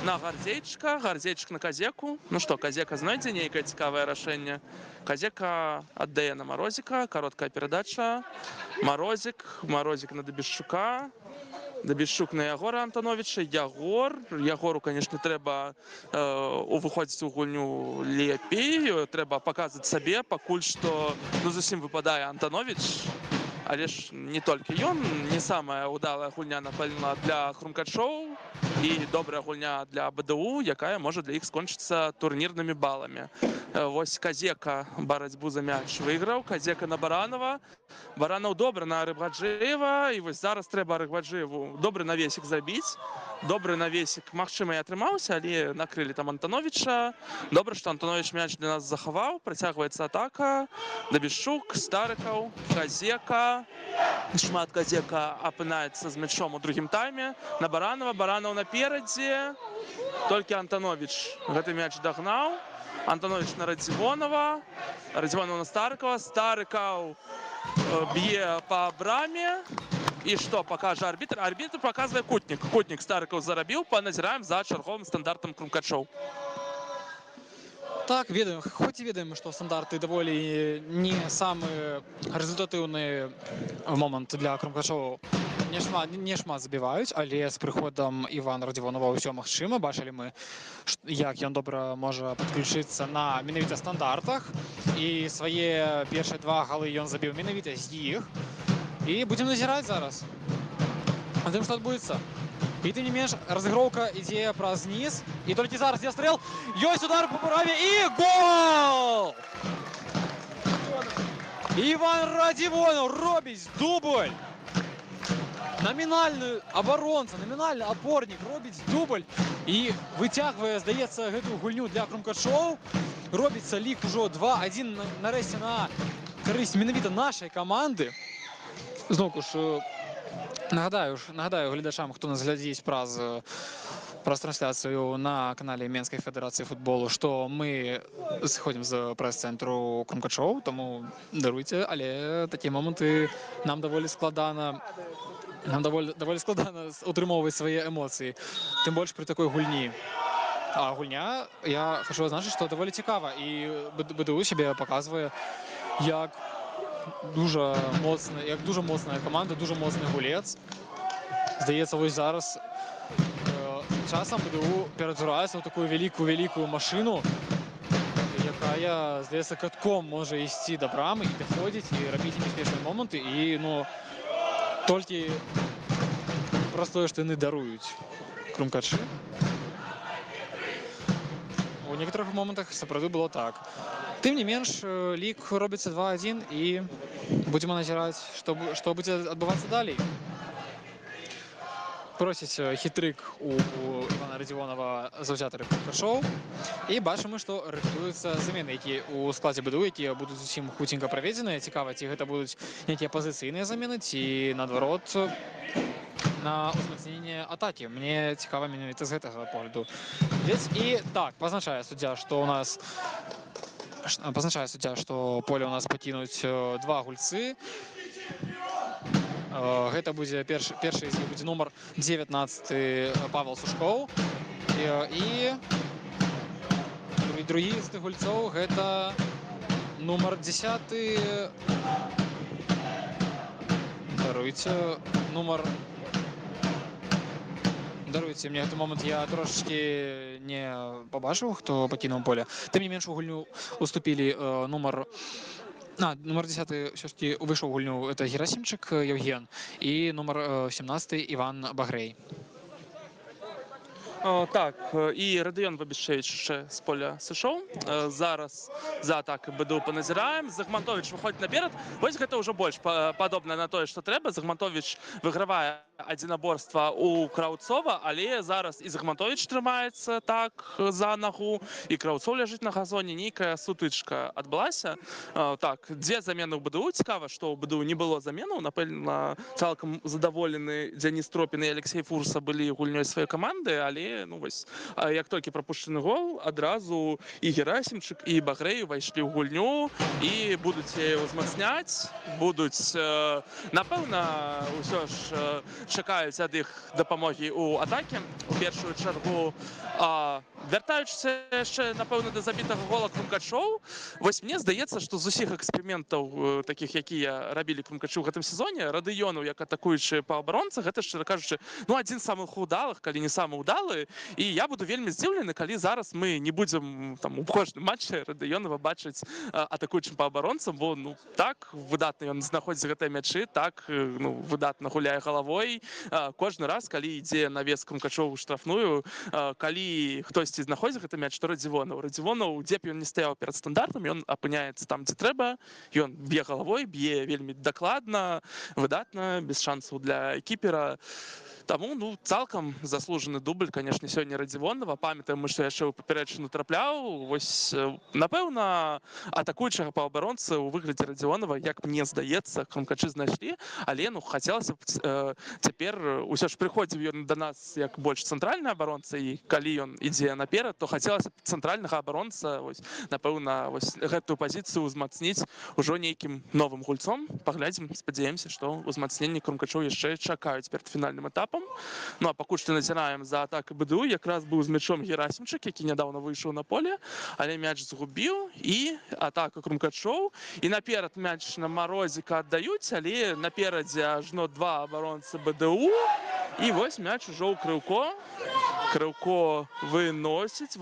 на Гардзейчыка, Гардзейчык на Казеку. Казека знойдзе нейкае цікавае рашэнне. Казека аддае на Марозіка, кароткая перадача. Марозік на Дабішчука. Дабішчук на Ягора Антановича. Ягору, конечно, трэба выходзіць у гульню лепей. Трэба паказаць сабе, пакуль што зусім выпадае Антанович. Але ж не толькі ён, не самая удалая гульня, напэўна, для Хрумкачоў і добрая гульня для БДУ, якая можа для іх скончыцца турнірнымі баламі. Вось Казека барацьбу за мяч выйграў, Казека на Баранова. Баранов добры на Арбгаджиева, і вось зараз трэба Арбгаджиеву добры навесік забіць. Добры навесік, магчыма, і атрымаўся, але накрылі там Антановича. Добра, што Антанович мяч для нас захаваў, працягваецца атака. Дабішчук, Старыкаў, Казека. Шмат Казека апынаецца з мячом у другім тайме. На Баранова, Баранов наперадзе. Толькі Антанович гэты мяч дагнаў. Антанович на Радзівонова. Радзівонова на Старыкава. Старыкаў б'е па браме. І што пакажа арбітр? Арбітр паказвае кутнік. Кутнік Старыкаў зарабіў, паназіраем за чарговым стандартам Крумкачоў. Так, ведаем, хоць і ведаем, што стандарты даволі не самы рэзультатыўны момант для крумкачоў. Не шмат забіваюць, але з прыходам Івана Радзівонова ўсё магчыма. Бачылі мы, як ён добра можа падключыцца на менавіта стандартах. І свае першыя 2 галы ён забіў менавіта з іх. І будзем назіраць зараз. А тым, што адбудзецца. І тым не менш, разыгроўка ідзе праз низ. І толькі зараз я стрэл. Ёсць удар по праве і гол! Іван Радзівонаў робіць дубль. Намінальны абаронца, намінальны апорнік робіць дубль і выцягвае, здаецца, гэтую гульню для крумкачоў. Робіцца лік ужо 2-1 нарэшце на карысць менавіта нашай каманды. Зноўку ж нагадаю гледачам, хто нас глядзіць праз трансляцыю на канале Менскай федэрацыі футболу, што мы сыходзім з прэс-цэнтру крумкачоў, таму даруйце, але такія моманты нам даволі складана утрымоўваць свае эмоцыі, тым больш пры такой гульні. А гульня, я хочу адзначыць, што даволі цікава, і БДУ сябе паказвае як дуже моцная каманда, дуже моцны гулец. Здаецца, вось зараз часам БДУ ператвараецца ў такую вялікую машыну, якая, здаецца, катком можа ісці да брамы і даходзіць, і рабіць небяспечныя моманты, і, толькі праз тое, што яны даруюць крумкачы. У некаторых момантах сапраўды было так. Тым не менш, лік робіцца 2-1, і будзем назіраць, што будзе адбывацца далей. Просіць хітрык у Івана Радзівонава заўзятары крумкачоў. І бачым мы, што рыхтуюцца замены, якія ў складзе БДУ, якія будуць зусім хуценька праведзеныя. Цікава, ці гэта будуць нейкія пазіцыйныя замены, ці, наадварот, на ўзмацненне атакі. Мне цікава менавіта з гэтага погляду. І так, пазначае суддзя, што поле ў нас пакінуць 2 гульцы. Гэта будзе першы з іх будзе нумар 19 Павел Сушкоў. І другі з тых гульцоў гэта нумар 10 Даруйце, мне гэты момант я трошачкі не пабачыў, хто пакінуў поле. Тым не менш, у гульню уступілі нумар 10 ўсё-такі выйшаў у гульню, это Герасімчык Евген, і нумар 17 Іван Багрэй. Так, і Радыён Вабішевіч яшчэ з поля сышоў. Зараз за атакай БДУ паназіраем. Загмантовіч выходзіць наперад. Вось гэта ўжо больш падобна на тое, што трэба. Загмантовіч выгравае адзінаборства у Краўцова, але зараз і Загмантовіч трымаецца так за нагу, і Краўцоў ляжыць на газоне. Нейкая сутычка адбылася. Так, 2 замены ў БДУ. Цікава, што ў БДУ не было заменаў. Напэўна, цалкам задаволены Дзяніс Тропін і Алексей Фурса былі гульнёй сваёй каманды, але як толькі прапушчаны гол, адразу і Герасімчык, і Багрэй увайшлі ў гульню і будуць яе ўзмацняць, будуць, напэўна, ўсё ж чакаюць ад іх дапамогі ў атаке. У першую чаргу, вяртаючыся яшчэ, напэўна, да забітага гола крумкачоў, вось мне здаецца, што з усіх эксперыментаў, такіх, якія рабілі крумкачы ў гэтым сезоне, Радыёнаў, як атакуючы паўабаронца, гэта, шчыра кажучы, адзін з самых удалых, калі не самы удалы. І я буду вельмі здзіўлены, калі зараз мы не будзем у кожным матчы Радыёнава бачыць атакуючым паўабаронцам, бо так выдатна ён знаходзіць гэтыя мячы, так выдатна гуляе галавой. Кожны раз, калі ідзе навес крумкачоў у штрафную, калі хтосьці знаходзіць гэты мяч, то Радзівонаў, дзе б ён не стаяў перад стандартам, ён апыняецца там, дзе трэба, ён б'е галавой, б'е вельмі дакладна, выдатна, без шансаў для кіпера. Таму, цалкам заслужаны дубль, канешне, сёння Радзівонава. Памятаем мы, што яшчэ ў папярэдчыну трапляў. Вось, напэўна, атакуючага паўабаронцы ў выглядзе Радзівонава, як мне здаецца, крумкачы знайшлі, але, хацелася б цяпер усё ж прыходзіў ён да нас як больш цэнтральны абаронца, і калі ён ідзе наперад, то хацелася б цэнтральнага абаронца, напэўна, гэтую пазіцыю ўзмацніць ужо нейкім новым гульцом. Паглядзім, спадзяемся, што ўзмацненні крумкачоў яшчэ чакаюць перад фінальным этапам. этапам. Ну а пакуль што назіраем за атакай БДУ, якраз быў з мячом Герасімчык, які нядаўна выйшаў на поле, але мяч згубіў, і атака Крумкачоў. І наперад мяч на Марозіка аддаюць, але наперадзе ажно два абаронцы БДУ, і вось мяч ужо ў Крыўко. Крыўко выносіць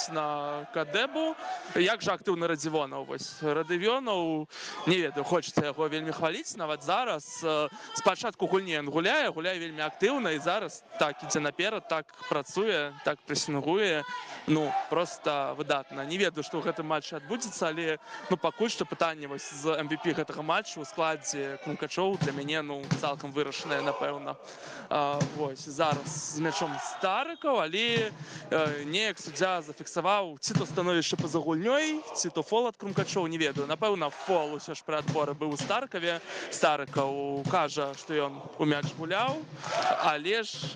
на Кадэбу. Як жа актыўны Радзівонаў. Радзівонаў, не ведаю, хочацца яго вельмі хваліць. Нават зараз, з пачатку гульні ён гуляе вельмі актыўна, і зараз так ідзе наперад, так працуе, так прэсінгуе. Ну, проста выдатна. Не ведаю, што ў гэтым матчы адбудзецца, але пакуль што пытанне з MVP гэтага матчу ў складзе Крумкачоў для мяне цалкам вырашанае, напэўна. Зараз з мячом Старыкаў, але неяк суддзя зафіксаваў ці то становішча па-за гульнёй, ці то фол ад Крумкачоў, не ведаю. Напэўна, фол усё ж пры адборы быў у Старыкаве. Старыкаў кажа, што ён у мяч гуляў, але ж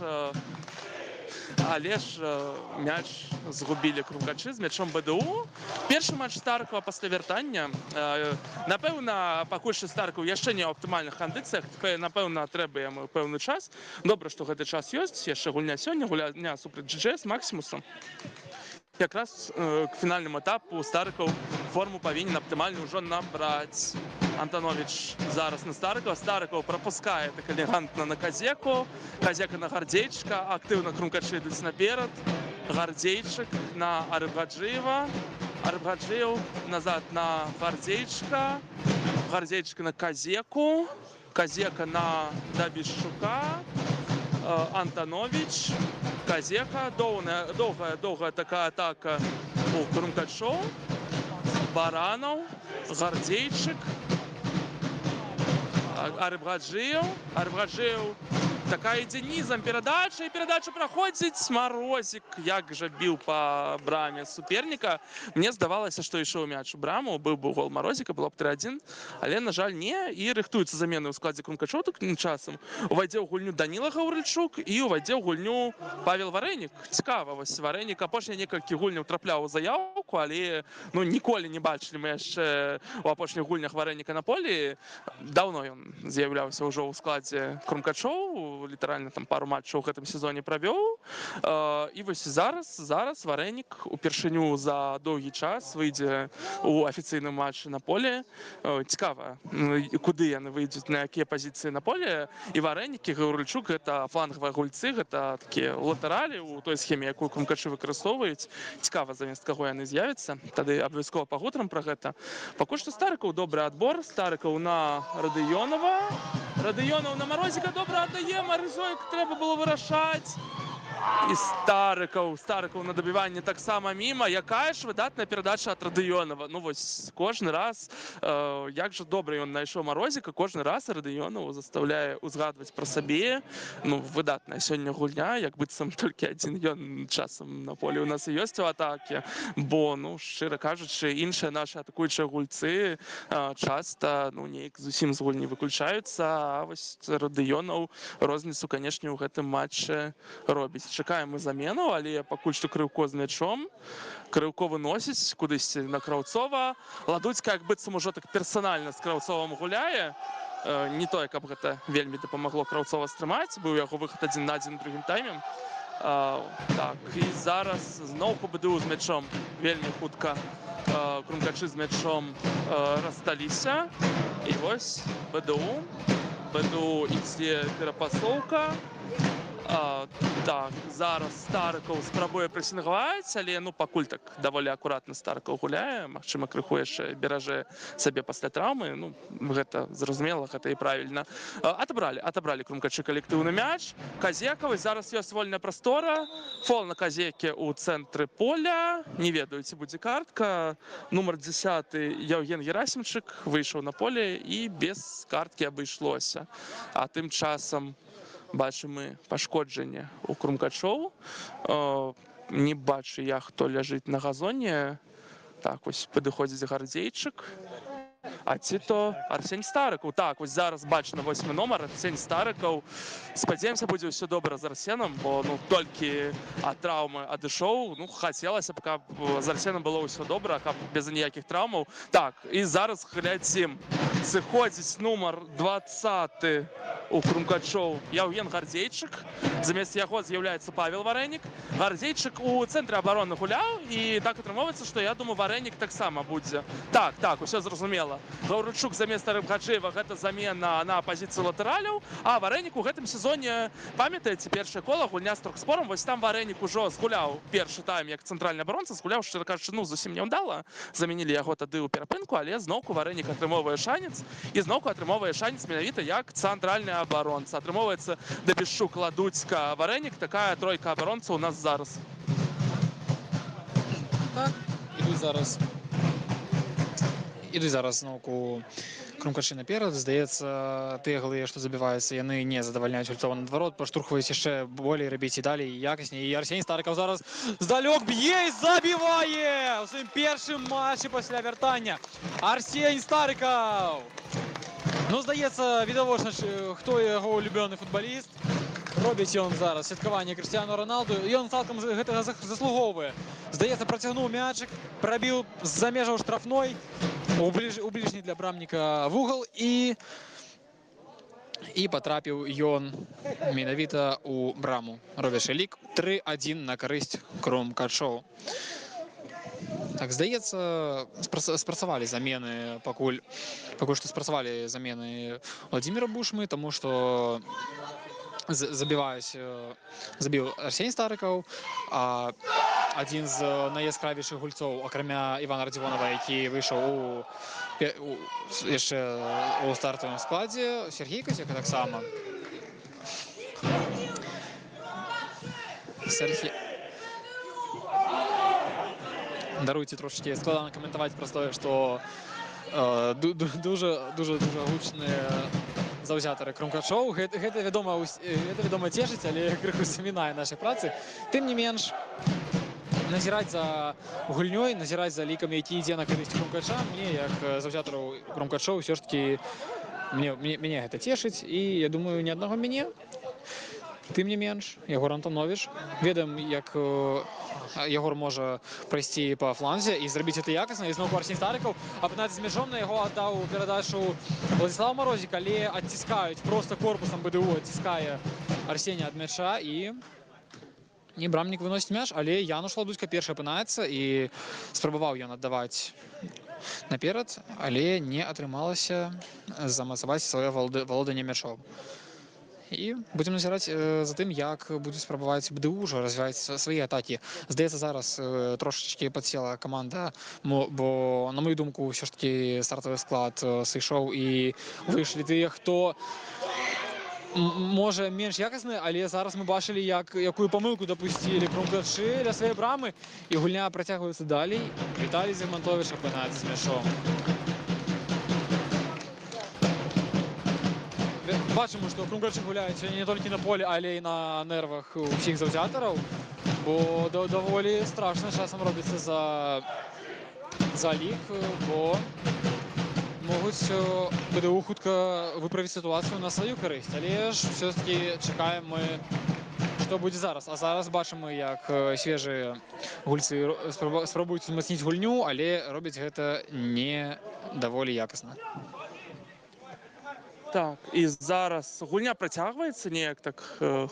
мяч згубілі Крумкачы з мячом БДУ. Першы матч Старыкава пасля вяртання. Напэўна, пакуль што Старыкаў яшчэ не ў аптымальных кандыцыях, напэўна, трэба яму пэўны час. Добра, што гэты час ёсць, яшчэ гульня сёння, гульня супраць GGS Максімусом. Якраз к фінальнаму этапу Старыкаў форму павінен аптымальна ўжо набраць. Антанович зараз на Старыкова. Старыкаў прапускае так элегантна на Казеку. Казека на Гардзейчыка. Актыўна Крумкачы ідуць наперад. Гардзейчык на Арыбгаджыева. Арыбгаджыеў назад на Гардзейчыка. Гардзейчык на Казеку. Казека на Дабішчука. Антанович. Казека. Доўгая такая атака у Крумкачоў. Баранов. Гардзейчык. Арыбгаджыеў. Такая ідзе нізам перадача, і перадача праходзіць. Марозік як жа біў па браме суперніка. Мне здавалася, што ішоў мяч у браму, быў бы гол Марозіка, было б 3-1, але, на жаль, не. І рыхтуюцца замены ў складзе Крумкачоў такім часам. Увайдзе ў гульню Даніла Гаўрыльчук і увайдзе ў гульню Павел Варэнік. Цікава, Варэнік апошнія некалькі гульняў трапляў у заяўку, але ніколі не бачылі мы яшчэ ў апошніх гульнях Варэніка на полі. Даўно ён з'яўляўся ўжо ў складзе Крумкачоў, літаральна там пару матчаў у гэтым сезоне правёў. І вось зараз Варэнік упершыню за доўгі час выйдзе ў афіцыйным матчы на поле. Цікава, куды яны выйдуць, на якія пазіцыі на поле. І Варэнік, і Гаўрыльчук — гэта флангавыя гульцы, гэта такія латэралі ў той схеме, якую Крумкачы выкарыстоўваюць. Цікава, замест каго яны з'явяцца. Тады абавязкова пагутарым пра гэта. Пакуль што Старыкаў добры адбор. Старыкаў на Радыёнава. Радыёнаў на Марозіка добра аддае. Марызоік трэба было вырашаць. І Старыкаў на дабіванні таксама міма. Якая ж выдатная перадача ад Радыёнава. Кожны раз, як жа добра ён знайшоў Марозіка, кожны раз Радыёнаў застаўляе узгадваць пра сабе. Выдатная сёння гульня, як быццам толькі адзін ён часам на полі ў нас і ёсць у атаке. Бо, шчыра кажучы, іншыя нашы атакуючыя гульцы часта неяк зусім з гульні выключаюцца, а вось Радыёнаў розніцу, канешне, у гэтым матчы робіць. Чакаем мы замену, але пакуль што Крыўко з мячом. Крыўко выносіць кудысьці на Краўцова. Ладуцька як быццам ужо так персанальна з Краўцовым гуляе. Не тое, каб гэта вельмі дапамагло Краўцова стрымаць. Быў яго выхад 1-1 у другім тайме. І зараз зноўку БДУ з мячом. Вельмі хутка Крумкачы з мячом рассталіся. І вось БДУ ідзе перапасоўка. Зараз Старыкаў спрабуе прэсінгаваць, але пакуль так даволі акуратна Старыкаў гуляе. Магчыма, крыху яшчэ беражэ сабе пасля траўмы. Гэта зразумела, гэта і правільна. Атабралі Крумкачы калектыўны мяч. Казекавы, зараз ёсць вольная прастора. Фол на Казеке ў цэнтры поля. Не ведаю, ці будзе картка. Нумар 10 Яўген Герасімчык выйшаў на поле і без карткі абышлося. А тым часам бачым мы пашкоджанне ў Крумкачоў. Не бачу я, хто ляжыць на газоне. Так, ось падыходзіць Гардзейчык. А ці то Арсень Старыкаў. Так, вось зараз бачна 8 нумар, Арсень Старыкаў. Спадзяемся, будзе ўсё добра з Арсенам, бо ну толькі ад траўмы адышоў. Ну, хацелася б, каб з Арсенам было ўсё добра, каб без ніякіх траўмаў. Так, і зараз глядзім. Сыходзіць нумар 20 у Крумкачоў Яўген Гардзейчык. Замест яго з'яўляецца Павел Варэнік. Гардзейчык у цэнтры абароны гуляў, і так атрымоўваецца, што я думаю, Варэнік таксама будзе. Так, усё зразумела. Гаўрычук замест Рыбгаджыева гэта замена на пазіцыі латараляў, а Варэнік у гэтым сезоне, памятаеце, першае кола гульня з трохспорам, вось там Варэнік ужо згуляў першы тайм як цэнтральны абаронца, згуляў, шчыра кажучы, ну зусім няўдала. Замянілі яго тады ў перапынку, але зноўку Варэнік атрымоўвае шанец, і зноўку атрымоўвае шанец менавіта як цэнтральны абаронца. Атрымоўваецца Дабішчук, Ладуцька, Варэнік, такая тройка абаронцаў у нас зараз. Так, ідуць зараз зноўку Крумкачы наперад. Здаецца, тыя галы, што забіваюцца, яны не задавальняюць гульцоў наадварот, паштурхваюць яшчэ болей, рабіць і далей, і якасней. І Арсень Старыкаў зараз здалёк б'е і забівае! У сваім першым матчы пасля вяртання. Арсень Старыкаў! Ну, здаецца, відавочна, хто яго улюбёны футбаліст. Робіць ён зараз святкаванне Крыштыяну Роналду, і ён цалкам гэтага заслугоўвае. Здаецца, працягнуў мячык, прабіў з-за межаў штрафной у бліжні для брамніка вугал, і патрапіў ён менавіта ў браму. Робячы лік 3-1 на карысць Крумкачоў. Так, здаецца, спрацавалі замены, пакуль што спрацавалі замены Владзіміра Бушмы, таму што забіў Арсень Старыкаў, а адзін з найяскравейшых гульцоў, акрамя Івана Радзівонава, які выйшаў яшчэ ў стартавым складзе, Сергей Козяк таксама. Даруйце, трошечкі складана каментаваць праз тое, што дуже гучныя заўзятары Крумкачоў. Гэта вядома цешыць, але крыху замінае нашай працы. Тым не менш, назіраць за гульнёй, назіраць за лікам, які ідзе на карысць Крумкача, мне, як заўзятару Крумкачоў, ўсё ж такі мяне гэта цешыць, і я думаю, не аднаго мяне. Тым не менш, Ягор Антоновіч, ведаем, як Ягор можа прайсці па фланзе і зрабіць гэта якасна, і зноўку Арсень Старыкаў апынаецца з мячом, на яго аддаў перадачу Владзіслав Марозік, але адціскаюць, проста корпусам БДУ адціскае Арсеня ад мяча, і брамнік выносіць мяч, але Януш Ладуцька першы апынаецца, і спрабаваў ён аддаваць наперад, але не атрымалася замацаваць сваё валоданне мячом. І будзем назіраць за тым, як будзе спрабаваць БДУ ўжо развіваць свае атакі. Здаецца, зараз трошачкі падсела каманда, бо, на мою думку, ўсё ж такі стартавы склад сышоў, і выйшлі тыя, хто можа менш якасны, але зараз мы бачылі, якую памылку дапусцілі Крумкачы ля сваёй брамы, і гульня працягваецца далей. Віталій Зігмантовіч апынаецца з мячом. Бачимо, што Крумкачы гуляюць не толькі на полі, але і на нервах усіх заўзятараў, бо даволі страшна часам робіцца за лік, бо могуць БДУ хутка выправіць сітуацыю на сваю карысць, але ж все-таки чакаем мы, што будзе зараз. А зараз бачым мы, як свежыя гульцы спрабуюць узмацніць гульню, але робяць гэта не даволі якасна. Так, і зараз гульня працягваецца, неяк так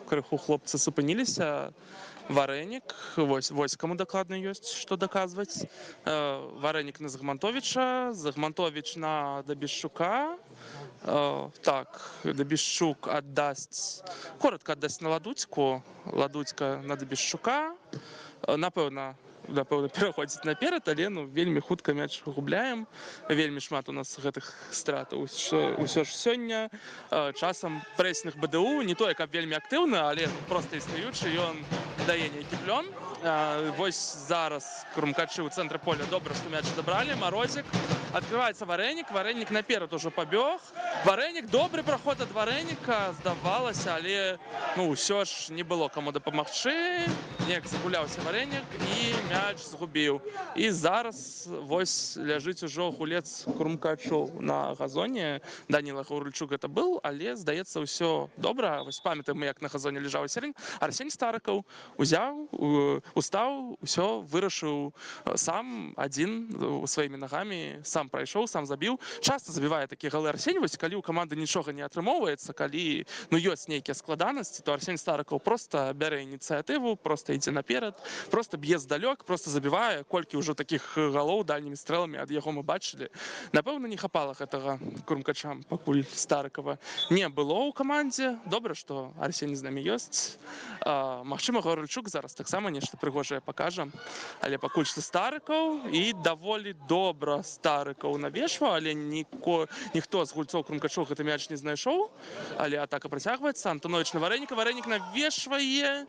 крыху хлопцы супыніліся. Варэнік, вось каму дакладна ёсць што даказваць. Варэнік на Зігмантовіча, Зігмантовіч на Дабішчука. Так, Дабішчук коротка аддасць на Ладуцьку, Ладуцька на Дабішчука. Напэўна, пераходзіць наперад, але вельмі хутка мяч губляем. Вельмі шмат у нас гэтых стратаў. Усё ж сёння часам прэсінг БДУ, не тое, каб вельмі актыўны, але проста істаючы, ён дае нейкі плён. Вось зараз Крумкачы ў цэнтры поля добра, што мяч забралі. Марозік, адкрываецца Варэнік, Варэнік наперад ужо пабег. Варэнік, добры праход ад Варэніка, здавалася, але ўсё ж не было каму дапамагчы. Неяк загуляўся Варэнік, і мяч згубіў. І зараз вось ляжыць ужо гулец Крумкачоў на газоне. Даніла Гаўрыльчук гэта быў, але здаецца ўсё добра. Вось памятаем мы, як на газоне ляжаў Арсень Старыкаў, устаў, усё вырашыў сам адзін сваімі нагамі, сам прайшоў, сам забіў. Часта забівае такія галы Арсень, вось калі ў каманды нічога не атрымоўваецца, калі ёсць нейкія складанасці, то Арсень Старыкаў проста бярэ ініцыятыву, проста ідзе наперад, проста б'е здалёк, проста забівае. Колькі ўжо такіх галоў дальнімі стрэламі ад яго мы бачылі. Напэўна, не хапала гэтага крумкачам, пакуль Старыкава не было ў камандзе. Добра, што Арсень з намі ёсць. Магчыма, Гаўрыльчук зараз таксама нешта прыгожае пакажа. Але пакуль што Старыкаў, і даволі добра Старыкаў навешваў, але ніхто з гульцоў Крумкачоў гэты мяч не знайшоў. Але атака працягваецца. Антонович на Варэніка, Варэнік навешвае,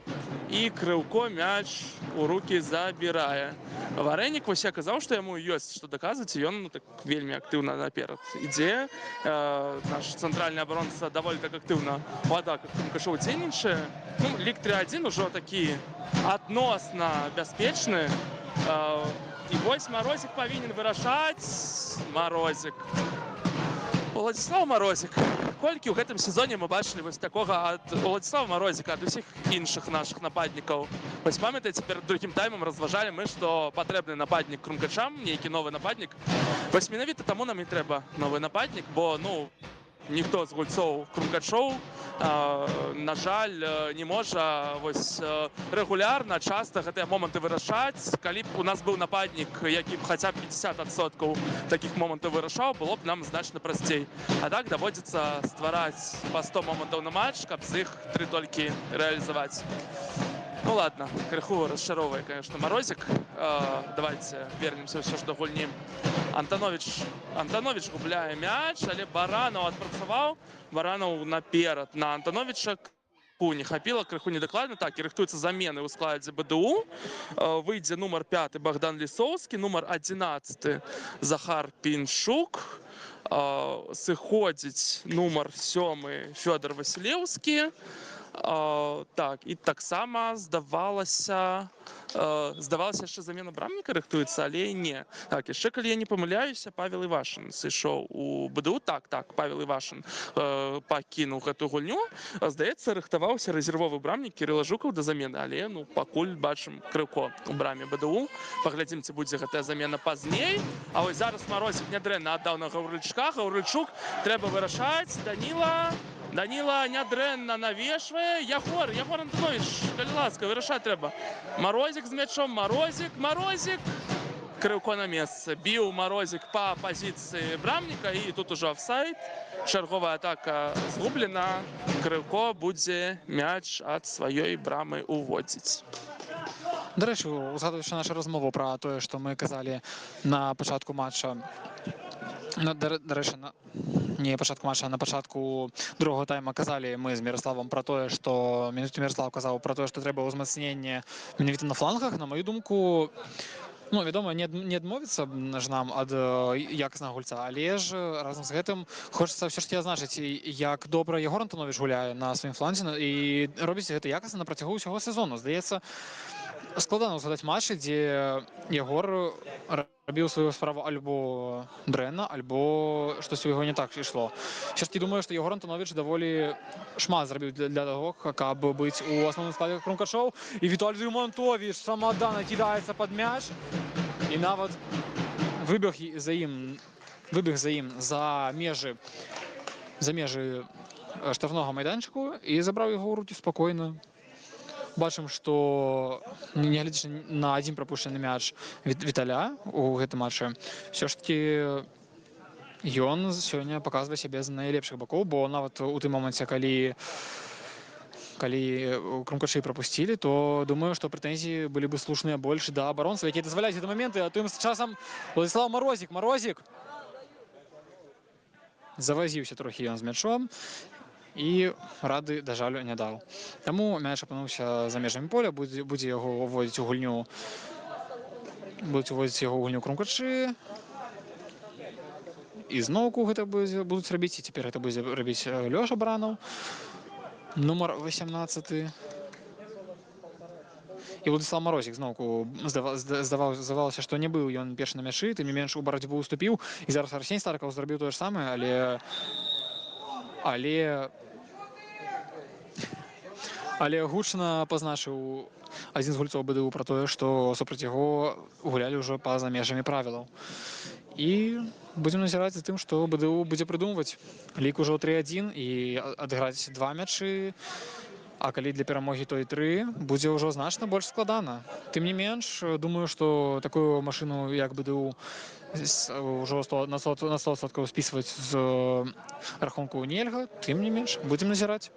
і Крыўко мяч у рукі забірае. Варэнік вось я казаў, што яму ёсць што даказваць, і ён так вельмі актыўна наперад ідзе. Наш цэнтральны абаронца даволі так актыўна у атаках Крумкачоў дзейнічае. Лік 3-1 ужо такі адносна бяспечны. І вось Марозік павінен вырашаць. Марозік. Уладзіслаў Марозік. Колькі ў гэтым сезоне мы бачылі вось такога ад Уладзіслава Марозіка, ад усіх іншых нашых нападнікаў. Вось памятаеце, перад другім таймам разважалі мы, што патрэбны нападнік Крумкачам, нейкі новы нападнік. Вось менавіта таму нам і трэба новы нападнік, бо, ніхто з гульцоў Крумкачоў, на жаль, не можа рэгулярна, часта гэтыя моманты вырашаць. Калі б у нас быў нападнік, які б хаця б 50% такіх момантаў вырашаў, было б нам значна прасцей. А так даводзіцца ствараць па 100 момантаў на матч, каб з іх 3 толькі рэалізаваць. Ладно, крыху расчароўвае, конечно, Марозік. Давайте вернемся ўсё ж да гульні. Антонович губляе мяч, але Баранаў адпрацаваў. Баранаў наперад на Антоновича. Не хапіла, крыху недакладна. Так, і рыхтуюцца замены ў складзе БДУ. Выйдзе нумар 5 Богдан Лісоўскі, нумар 11 Захар Піншук. Сыходзіць нумар 7 Фёдор Васілеўскі. Так, і таксама здавалася яшчэ замена брамніка рыхтуецца, але не. Так, яшчэ, калі я не памыляюся, Павел Івашын сышоў у БДУ. Так, Павел Івашын пакінуў гэту гульню. Здаецца, рыхтаваўся рэзервовы брамнік Кірыла Жукаў да замены, але пакуль бачым Крыўко у браме БДУ. Паглядзім, ці будзе гэтая замена пазней. А вось зараз Марозік нядрэнна аддаў на Гаўрыльчука. Гаўрыльчук трэба вырашаць. Даніла нядрэнна навешвае. Ягор Антонович, калі ласка, вырашаць трэба. Марозік з мячом, Марозік. Крыўко на месцы. Біў Марозік па пазіцыі брамніка, і тут ужо офсайд. Чарговая атака згублена. Крыўко будзе мяч ад сваёй брамы уводзіць. Дарэчы, узгадуючы нашу размову пра тое, што мы казалі на пачатку матча, не пачатку матча, на пачатку другого тайма казалі мы з Міраславам пра тое, што Міраслав казаў пра тое, што трэба ўзмацненне менавіта на флангах. На маю думку, вядома, не адмовіцца ж нам ад якаснага гульца, але ж разам з гэтым хочацца ўсё ж такі адзначыць, як добра Ягор Антонович гуляе на сваім фланзе і робіць гэта якасна на працягу ўсяго сезону. Здаецца, складана ўзгадаць матчы, дзе Ягор рабіў сваю справу альбо дрэнна, альбо штось у яго не так ішло. Ўсё ж такі думаю, што Ягор Антонович даволі шмат зрабіў для таго, каб быць у асноўным складзе Крумкачоў. І Віталій Мантовіч самадана кідаецца пад мяч і нават выбег за ім за межы штрафнога майданчыку і забраў яго ў рукі спакойна. Бачым, што нягледзячы на адзін прапушчаны мяч Віталя у гэтым матчы, ўсё ж такі ён сёння паказвае сябе з найлепшых бакоў, бо нават у тым моманце, калі Крумкачы прапусцілі, то думаю, што прэтэнзіі былі бы слушныя больш да абаронцаў, якія дазваляюць гэты моменты. А тым часам Уладзіслаў Марозік завазіўся трохі ён з мячом і рады, да жалю, не даў. Таму мяч апынуўся за межамі поля, будзе яго уводзіць у гульню Крумкачы. І зноўку гэта будуць рабіць, і цяпер гэта будзе рабіць Лёша Баранаў, нумар 18. І Владислав Марозік зноўку здавалася, што не быў ён першы на мячы, тым не менш у барацьбу уступіў, і зараз Арсень Старыкаў зрабіў тое ж самае, але гучна пазначыў адзін з гульцоў БДУ пра тое, што супраць яго гулялі ўжо па-за межамі правілаў. І будзем назіраць за тым, што БДУ будзе прыдумваць. Лік ужо 3-1 і адыграць 2 мячы, а калі для перамогі то і 3, будзе ўжо значна больш складана. Тым не менш, думаю, што такую машыну, як БДУ, ўжо на 100% спісваць з рахунку нельга, тым не менш, будзем назіраць.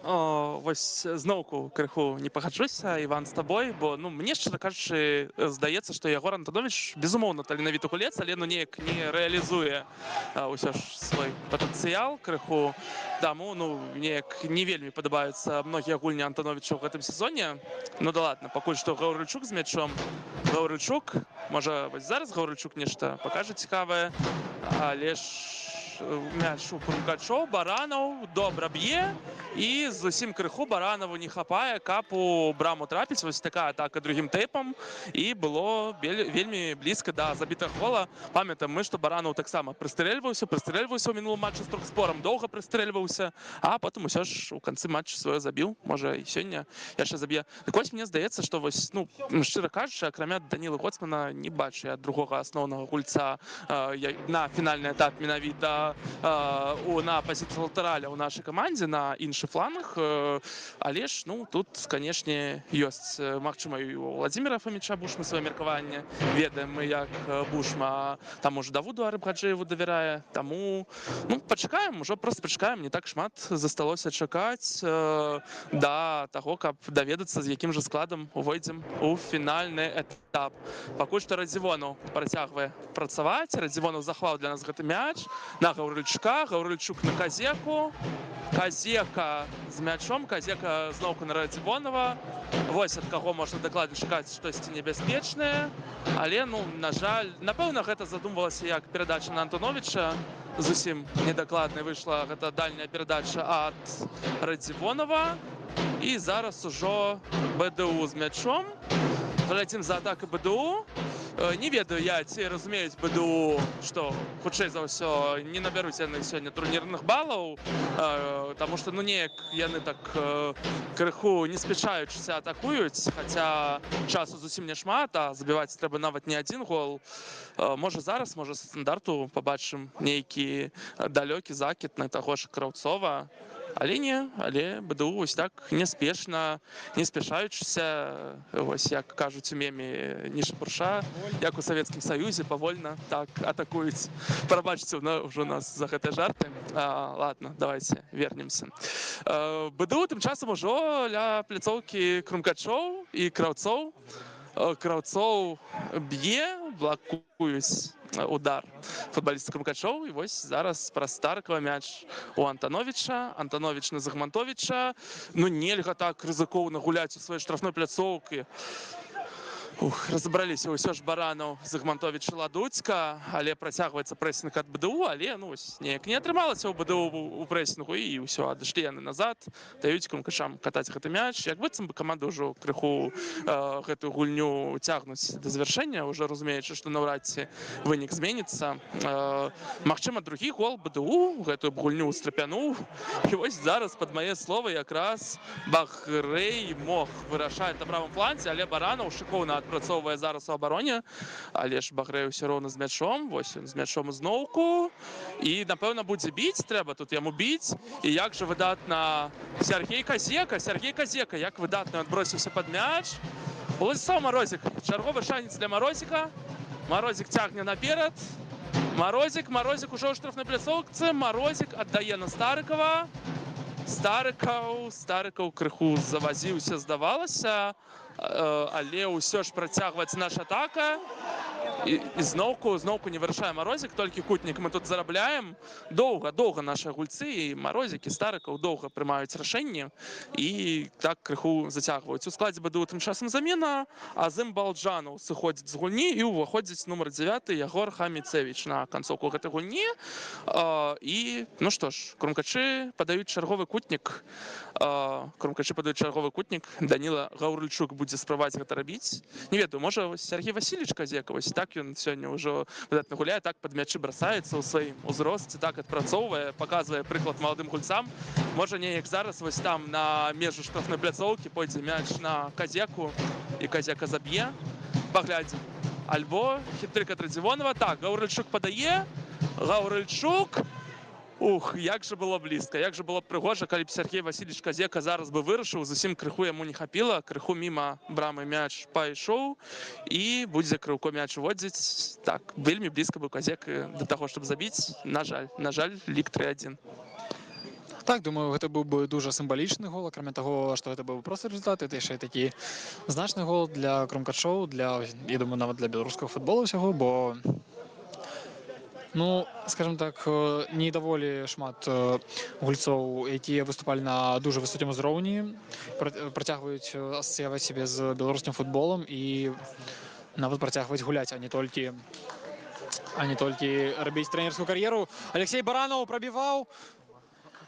Вось зноўку крыху не пагаджуся, Іван, з табой, бо мне, шчыра кажучы, здаецца, што Ягор Антонович безумоўна таленавіты гулец, але неяк не рэалізуе ўсё ж свой патэнцыял крыху. Таму неяк не вельмі падабаюцца многія гульні Антоновича ў гэтым сезоне. Да ладно, пакуль што Гаўрыльчук з мячом. Гаўрыльчук, можа вось зараз Гаўрыльчук нешта пакажа цікавае, але ж мяч у Крумкачоў, Баранаў добра б'е, і зусім крыху Баранаву не хапае, каб у браму трапіць. Вось такая атака другім тайпам, і было вельмі блізка да забітага гола. Памятаем мы, што Баранаў таксама прыстрэльваўся ў мінулым матчы з Туркспорам, доўга прыстрэльваўся, а потым усё ж у канцы матча сваё забіў, можа і сёння яшчэ заб'е. Так вось мне здаецца, што вось, шчыра кажучы, акрамя Данілы Гоцмана не бачу я другога асноўнага гульца на фінальны этап менавіта на пазіцыі латараля ў нашай камандзе, на іншы фланг, але ж тут, канешне, ёсць магчыма і у Владзіміра Фаміча Бушма сваё меркаванне. Ведаем мы, як Бушма таму ж Давуду Арыбгаджыеву давярае, таму пачакаем, ужо проста пачакаем, не так шмат засталося чакаць да таго, каб даведацца, з якім жа складам увойдзем у фінальны этап. Пакуль што Радзівонаў працягвае працаваць, Радзівонаў захваў для нас гэты мяч на Гаўрыльчука, Гаўрыльчук на Казеку, Казека з мячом, Казека зноўку на Радзівонава. Вось ад каго можна дакладна чакаць штосьці небяспечнае, але, на жаль, напэўна, гэта задумвалася як перадача на Антоновича. Зусім недакладна выйшла гэта дальняя перадача ад Радзівонава. І зараз ужо БДУ з мячом. Глядзім за атакай БДУ. Не ведаю я, ці разумеюць БДУ, што, хутчэй за ўсё, не набяруць яны сёння турнірных балаў, таму што, неяк яны так крыху не спяшаючыся атакуюць, хаця часу зусім няшмат, а забіваць трэба нават не адзін гол. Можа зараз, можа са стандарту пабачым нейкі далёкі закід на таго ж Краўцова. Але не, але БДУ вось так неспешна, не спяшаючыся, вось як кажуць у меме, не шапурша, як у Савецкім Саюзе, павольна так атакуюць. Прабачце ўжо нас за гэтыя жарты. Ладно, давайте вернемся. БДУ тым часам ужо ля пляцоўкі Крумкачоў і Краўцоў. Краўцоў б'е, блакуюць удар футболіста Крумкачоў, і вось зараз праз Старыкава мяч у Антоновича, Антонович на Загмантовича. Нельга так рызыкоўна гуляць у сваёй штрафной пляцоўкі. Разабраліся ўсё ж Баранаў, Загмантович і Ладуцька, але працягваецца прэсінг ад БДУ, але неяк не атрымалася ў БДУ у прэсінгу, і ўсё, адышлі яны назад, даюць Крумкачам катаць гэты мяч. Як быццам бы каманда ўжо крыху гэтую гульню цягнуць да завяршэння, ўжо разумеючы, што наўрад ці вынік зменіцца. Магчыма, другі гол БДУ гэтую гульню страпянуў, і вось зараз, пад мае словы, якраз Бахрэй мог вырашаць на правым фланзе, але Баранаў шыкоўна адпрацоўвае зараз у абароне, але ж Бахрэй усё роўна з мячом, вось ён з мячом зноўку, і, напэўна, будзе біць, трэба тут яму біць. І як жа выдатна Сергей Казека, як выдатна адбросіўся пад мяч. Владзіслаў Марозік, чарговы шанец для Марозіка. Марозік цягне наперад. Марозік ужо ў штрафнай пляцоўцы, Марозік аддае на Старыкава. Старыкаў крыху завазіўся, здавалася, але ўсё ж працягваецца наша атака. і зноўку не вырашае Марозік, толькі кутнік мы тут зарабляем. Доўга нашы гульцы і Марозік, і Старыкаў доўга прымаюць рашэнні і так крыху зацягваюць. У складзе БДУ тым часам замена, Азым Балджанаў сыходзіць з гульні і ўваходзіць нумар 9 Ягор Хаміцевіч на канцоўку гэтай гульні. І, ну што ж, крумкачы падаюць чарговы кутнік. Даніла Гаўрыльчук будзе спрабаваць гэта рабіць. Не ведаю, можа, Сергей Васильевич Казека, так ён сёння ўжо выдатна гуляе, так пад мячы бросаецца ў сваім узросце, так адпрацоўвае, паказвае прыклад маладым гульцам. Можа, неяк зараз вось там на межу штрафной пляцоўкі пойдзе мяч на Казеку і Казека заб'е. Паглядзім. Альбо хітрык ад Радзівонава. Так, Гаўрыльчук падае. Гаўрыльчук. Ух, як же было блізка, як же было б прыгожа, калі б Сергей Васильевич Казека зараз бы вырашыў, зусім крыху яму не хапіла, крыху міма брамы мяч пайшоў і будзе крыўко мяч водзіць. Так, вельмі блізка быў Казека да таго, щоб забіць. На жаль, лік 3-1. Так, думаю, гэта быў бы дуже сімвалічны гол, акрамя таго, што гэта быў проста результат, гэта яшчэ такі значны гол для крумкачоў, я думаю, нават для беларускага футбола ўсяго, бо ну, скажем так, не даволі шмат гульцоў, якія выступалі на дуже высокім узроўні, працягваюць асацыяваць сябе з беларускім футболам і нават працягваюць гуляць, а не толькі рабіць трэнерскую кар'еру. Алексей Баранаў прабіваў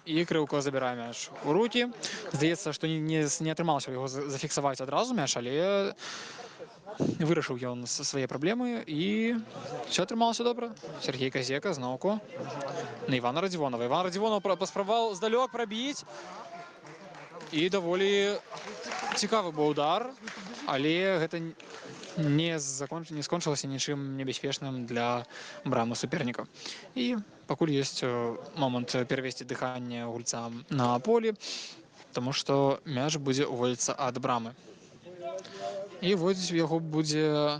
і крыўко забірае мяч у рукі. Здаецца, што не атрымалася яго зафіксаваць адразу мяч, але вырашыў ён свае праблемы і все атрымалася добра. Сергей Казека зноўку на Івана Радзівонава. Іван Радзівонаў паспрабаваў здалёк прабіць і даволі цікавы быў удар, але гэта не скончылася нічым небяспечным для брамы суперніка. І пакуль ёсць момант перавесці дыханне гульцам на полі, таму што мяч будзе уводзіцца ад брамы. І водзіць яго будзе...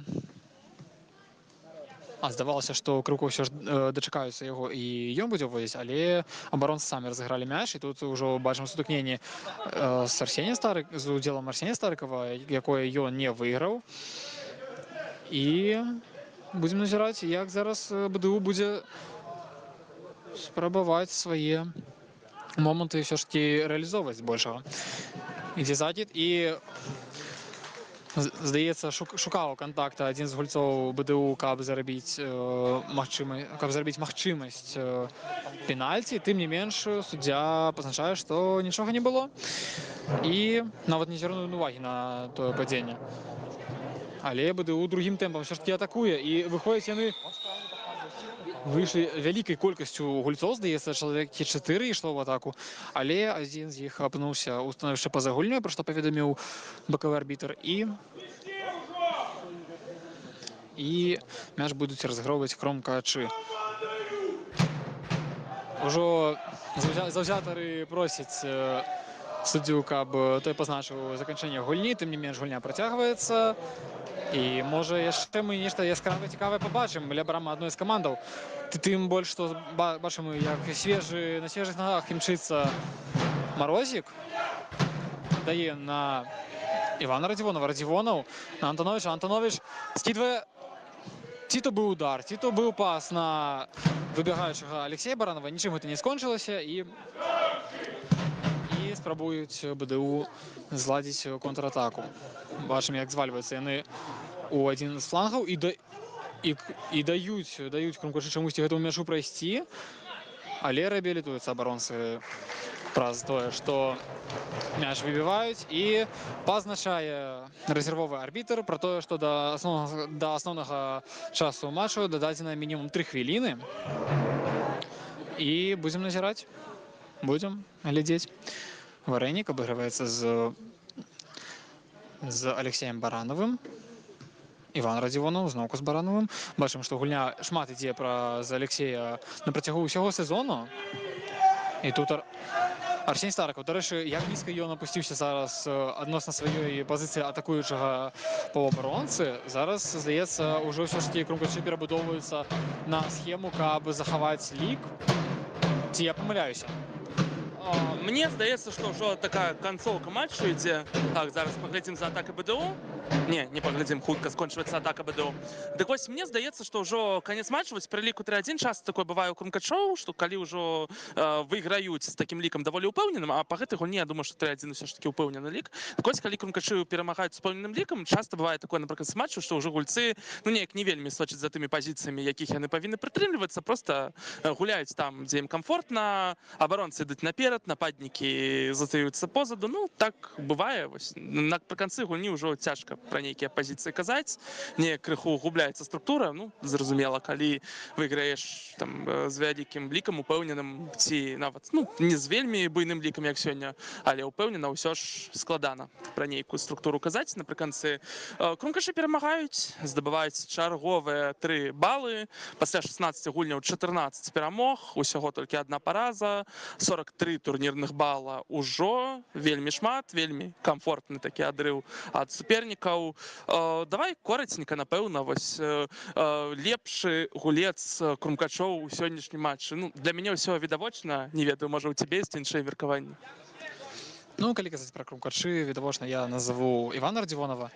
Здавалася, што крыўко ўсё ж дачакаюцца яго і ён будзе уводзіць, але абаронцы самі разыгралі мяч, і тут ужо бачым сутыкненне з удзелам Арсенія Старыкава, якое ён не выйграў. І будзем назіраць, як зараз БДУ будзе спрабаваць свае моманты ўсё ж такі рэалізоўваць збольшага. Ідзе закід і... Здаецца, шукаў кантакта адзін з гульцоў БДУ, каб зарабіць магчымасць пенальці. Тым не менш, суддзя пазначае, што нічога не было. І нават не звярнуў увагі на тое падзенне. Але БДУ другім тэмпам ўсё ж такі атакуе. І выходзяць яны... Выйшлі вялікай колькасцю гульцоў, здаецца, чалавекі 4 ішло ў атаку, але адзін з іх апынуўся ў становішчы па-за гульнёй, пра што паведаміў бакавы арбітр, і мяч будуць разыгрываць крумкачы. Ужо заўзятары просяць суддзю, каб той пазначыў заканчэнне гульні, тым не менш гульня працягваецца. І можа яшчэ мы нешта яскравае цікавае пабачым ля брамы адной з камандаў. Тым больш, што бачым, як на свежых нагах імчыцца Марозік. Дае на Івана Радзівонава. Радзівонаў на Антоновіча. Антоновіч скідвае. Ці то быў удар, ці то быў пас на выбегаючага Алексея Баранова. Нічым гэта не скончылася, і спрабуюць БДУ зладзіць контратаку. Бачым, як звальваюцца яны ў адзін з флангаў і даюць крумкачы чамусьці гэтаму мячу прайсці, але рэабілітуюцца абаронцы праз тое, што мяч выбіваюць, і пазначае рэзервовы арбітр пра тое, што да асноўнага часу матчу дададзена мінімум 3 хвіліны. І будзем назіраць, будзем глядзець. Варэнік абыгрываецца з Алексеем Барановым. Іван Радзівонаў зноўку з Барановым. Бачым, што гульня шмат ідзе праз Алексея на працягу ўсяго сезону. І тут Арсеній Старыкаў, дарэчы, як нізка ён апусціўся зараз адносна сваёй пазіцыі атакуючага паўабаронцы. Зараз, здаецца, ўжо ўсё ж такі крумкачы перабудоўваюцца на схему, каб захаваць лік. Ці я памыляюся? Мне здаецца, што ўжо такая канцоўка матчу ідзе. Так, зараз паглядзім за атакай БДУ. Не паглядзім, хутка скончваецца атака БДУ. Дык вось мне здаецца, што ўжо канец матчу, вось пры ліку 3-1 часта такое бывае ў Крумкачоў, што калі ўжо выйграюць з такім лікам даволі ўпэўненым, а па гэтай гульні я думаю, што 3-1 ўсё ж такі ўпэўнены лік. Так вось калі Крумкачы перамагаюць з ўпэўненым лікам, часта бывае такое напрыканцы матчу, што ўжо гульцы неяк не вельмі сочаць за тымі пазіцыямі, якіх яны павінны прытрымлівацца, проста гуляюць там, дзе ім камфортна, абаронцы ідуць наперад, нападнікі застаюцца позаду. Ну так бывае. Вось напрыканцы гульні ўжо цяжка пра нейкія пазіцыі казаць, неяк крыху губляецца структура. Ну зразумела, калі выйграеш там з вялікім лікам упэўненым ці нават не з вельмі буйным лікам, як сёння, але ўпэўнена ўсё ж складана пра нейкую структуру казаць. Напрыканцы Крумкачы перамагаюць, здабываюць чарговыя 3 балы, пасля 16 гульняў 14 перамог, усяго толькі 1 параза, 43 турнірных бала ўжо, вельмі шмат, вельмі комфортны такі адрыў ад супернікаў. Давай коратенька, напэўна, вось лепшы гулец Крумкачоў у сённяшнім матчы. Ну, для мяне ўсё відавочна, не ведаю, можа у цябе ёсць іншыя меркаванні. Ну, калі казаць пра Крумкачы, відавочна, я назову Івана Радзівонава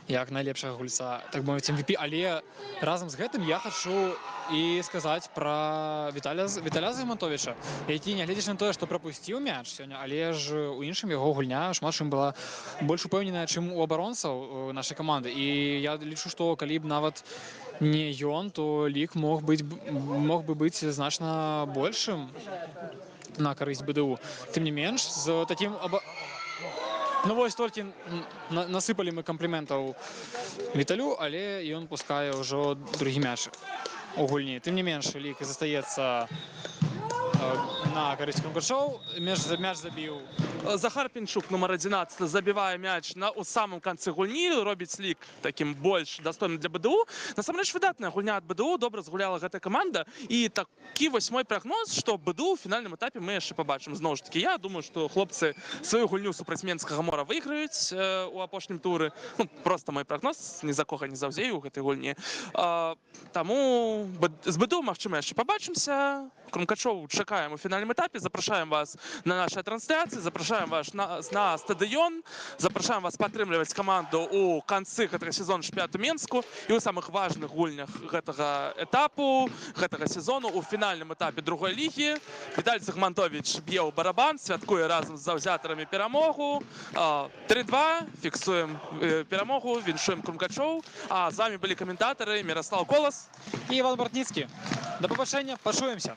як найлепшага гульца, так бы мовіць, MVP, але разам з гэтым я хачу і сказаць пра Віталя Займантовіча, які, нягледзячы на тое, што прапусціў мяч сёння, але ж у іншым яго гульня шмат чым была больш упэўненая, чым у абаронцаў нашай каманды. І я лічу, што калі б нават не ён, то лік мог бы быць значна большым на карысць БДУ. Тым не менш, з такім ну вось толькі насыпалі мы кампліментаў Віталю, але ён пускае ўжо другі мяч у гульні. Тым не менш, лік застаецца на карысць Крумкачоў. Мяч забіў Захар Пінчук, нумар 11, забівае мяч у самым канцы гульні, робіць лік такім больш дастойным для БДУ. Насамрэч выдатная гульня ад БДУ, добра згуляла гэтая каманда. І такі вось мой прагноз, што БДУ ў фінальным этапе мы яшчэ пабачым. Зноў ж такі, я думаю, што хлопцы сваю гульню супраць Менскага Мора выйграюць у апошнім туры. Ну, проста мой прагноз, ні за кога не заўзею ў гэтай гульні. Таму з БДУ, магчыма, яшчэ пабачымся. Крумкачоў чакаем у фінальным этапе. Запрашаем вас на нашай трансляцыі, запрашаем вас на стадыён, запрашаем вас падтрымліваць каманду ў канцы гэтага сезону чэмпіянату Менску і ў самых важных гульнях гэтага этапу, гэтага сезону ў фінальным этапе другой лігі. Віталь Займантовіч б'е ў барабан, святкуе разам з заўзятарамі перамогу. 3-2, фіксуем перамогу, віншуем Крумкачоў. А з вами былі каментатары Міраслаў Колас і Іван Бартніцкі. Да пабачэння, пачуемся.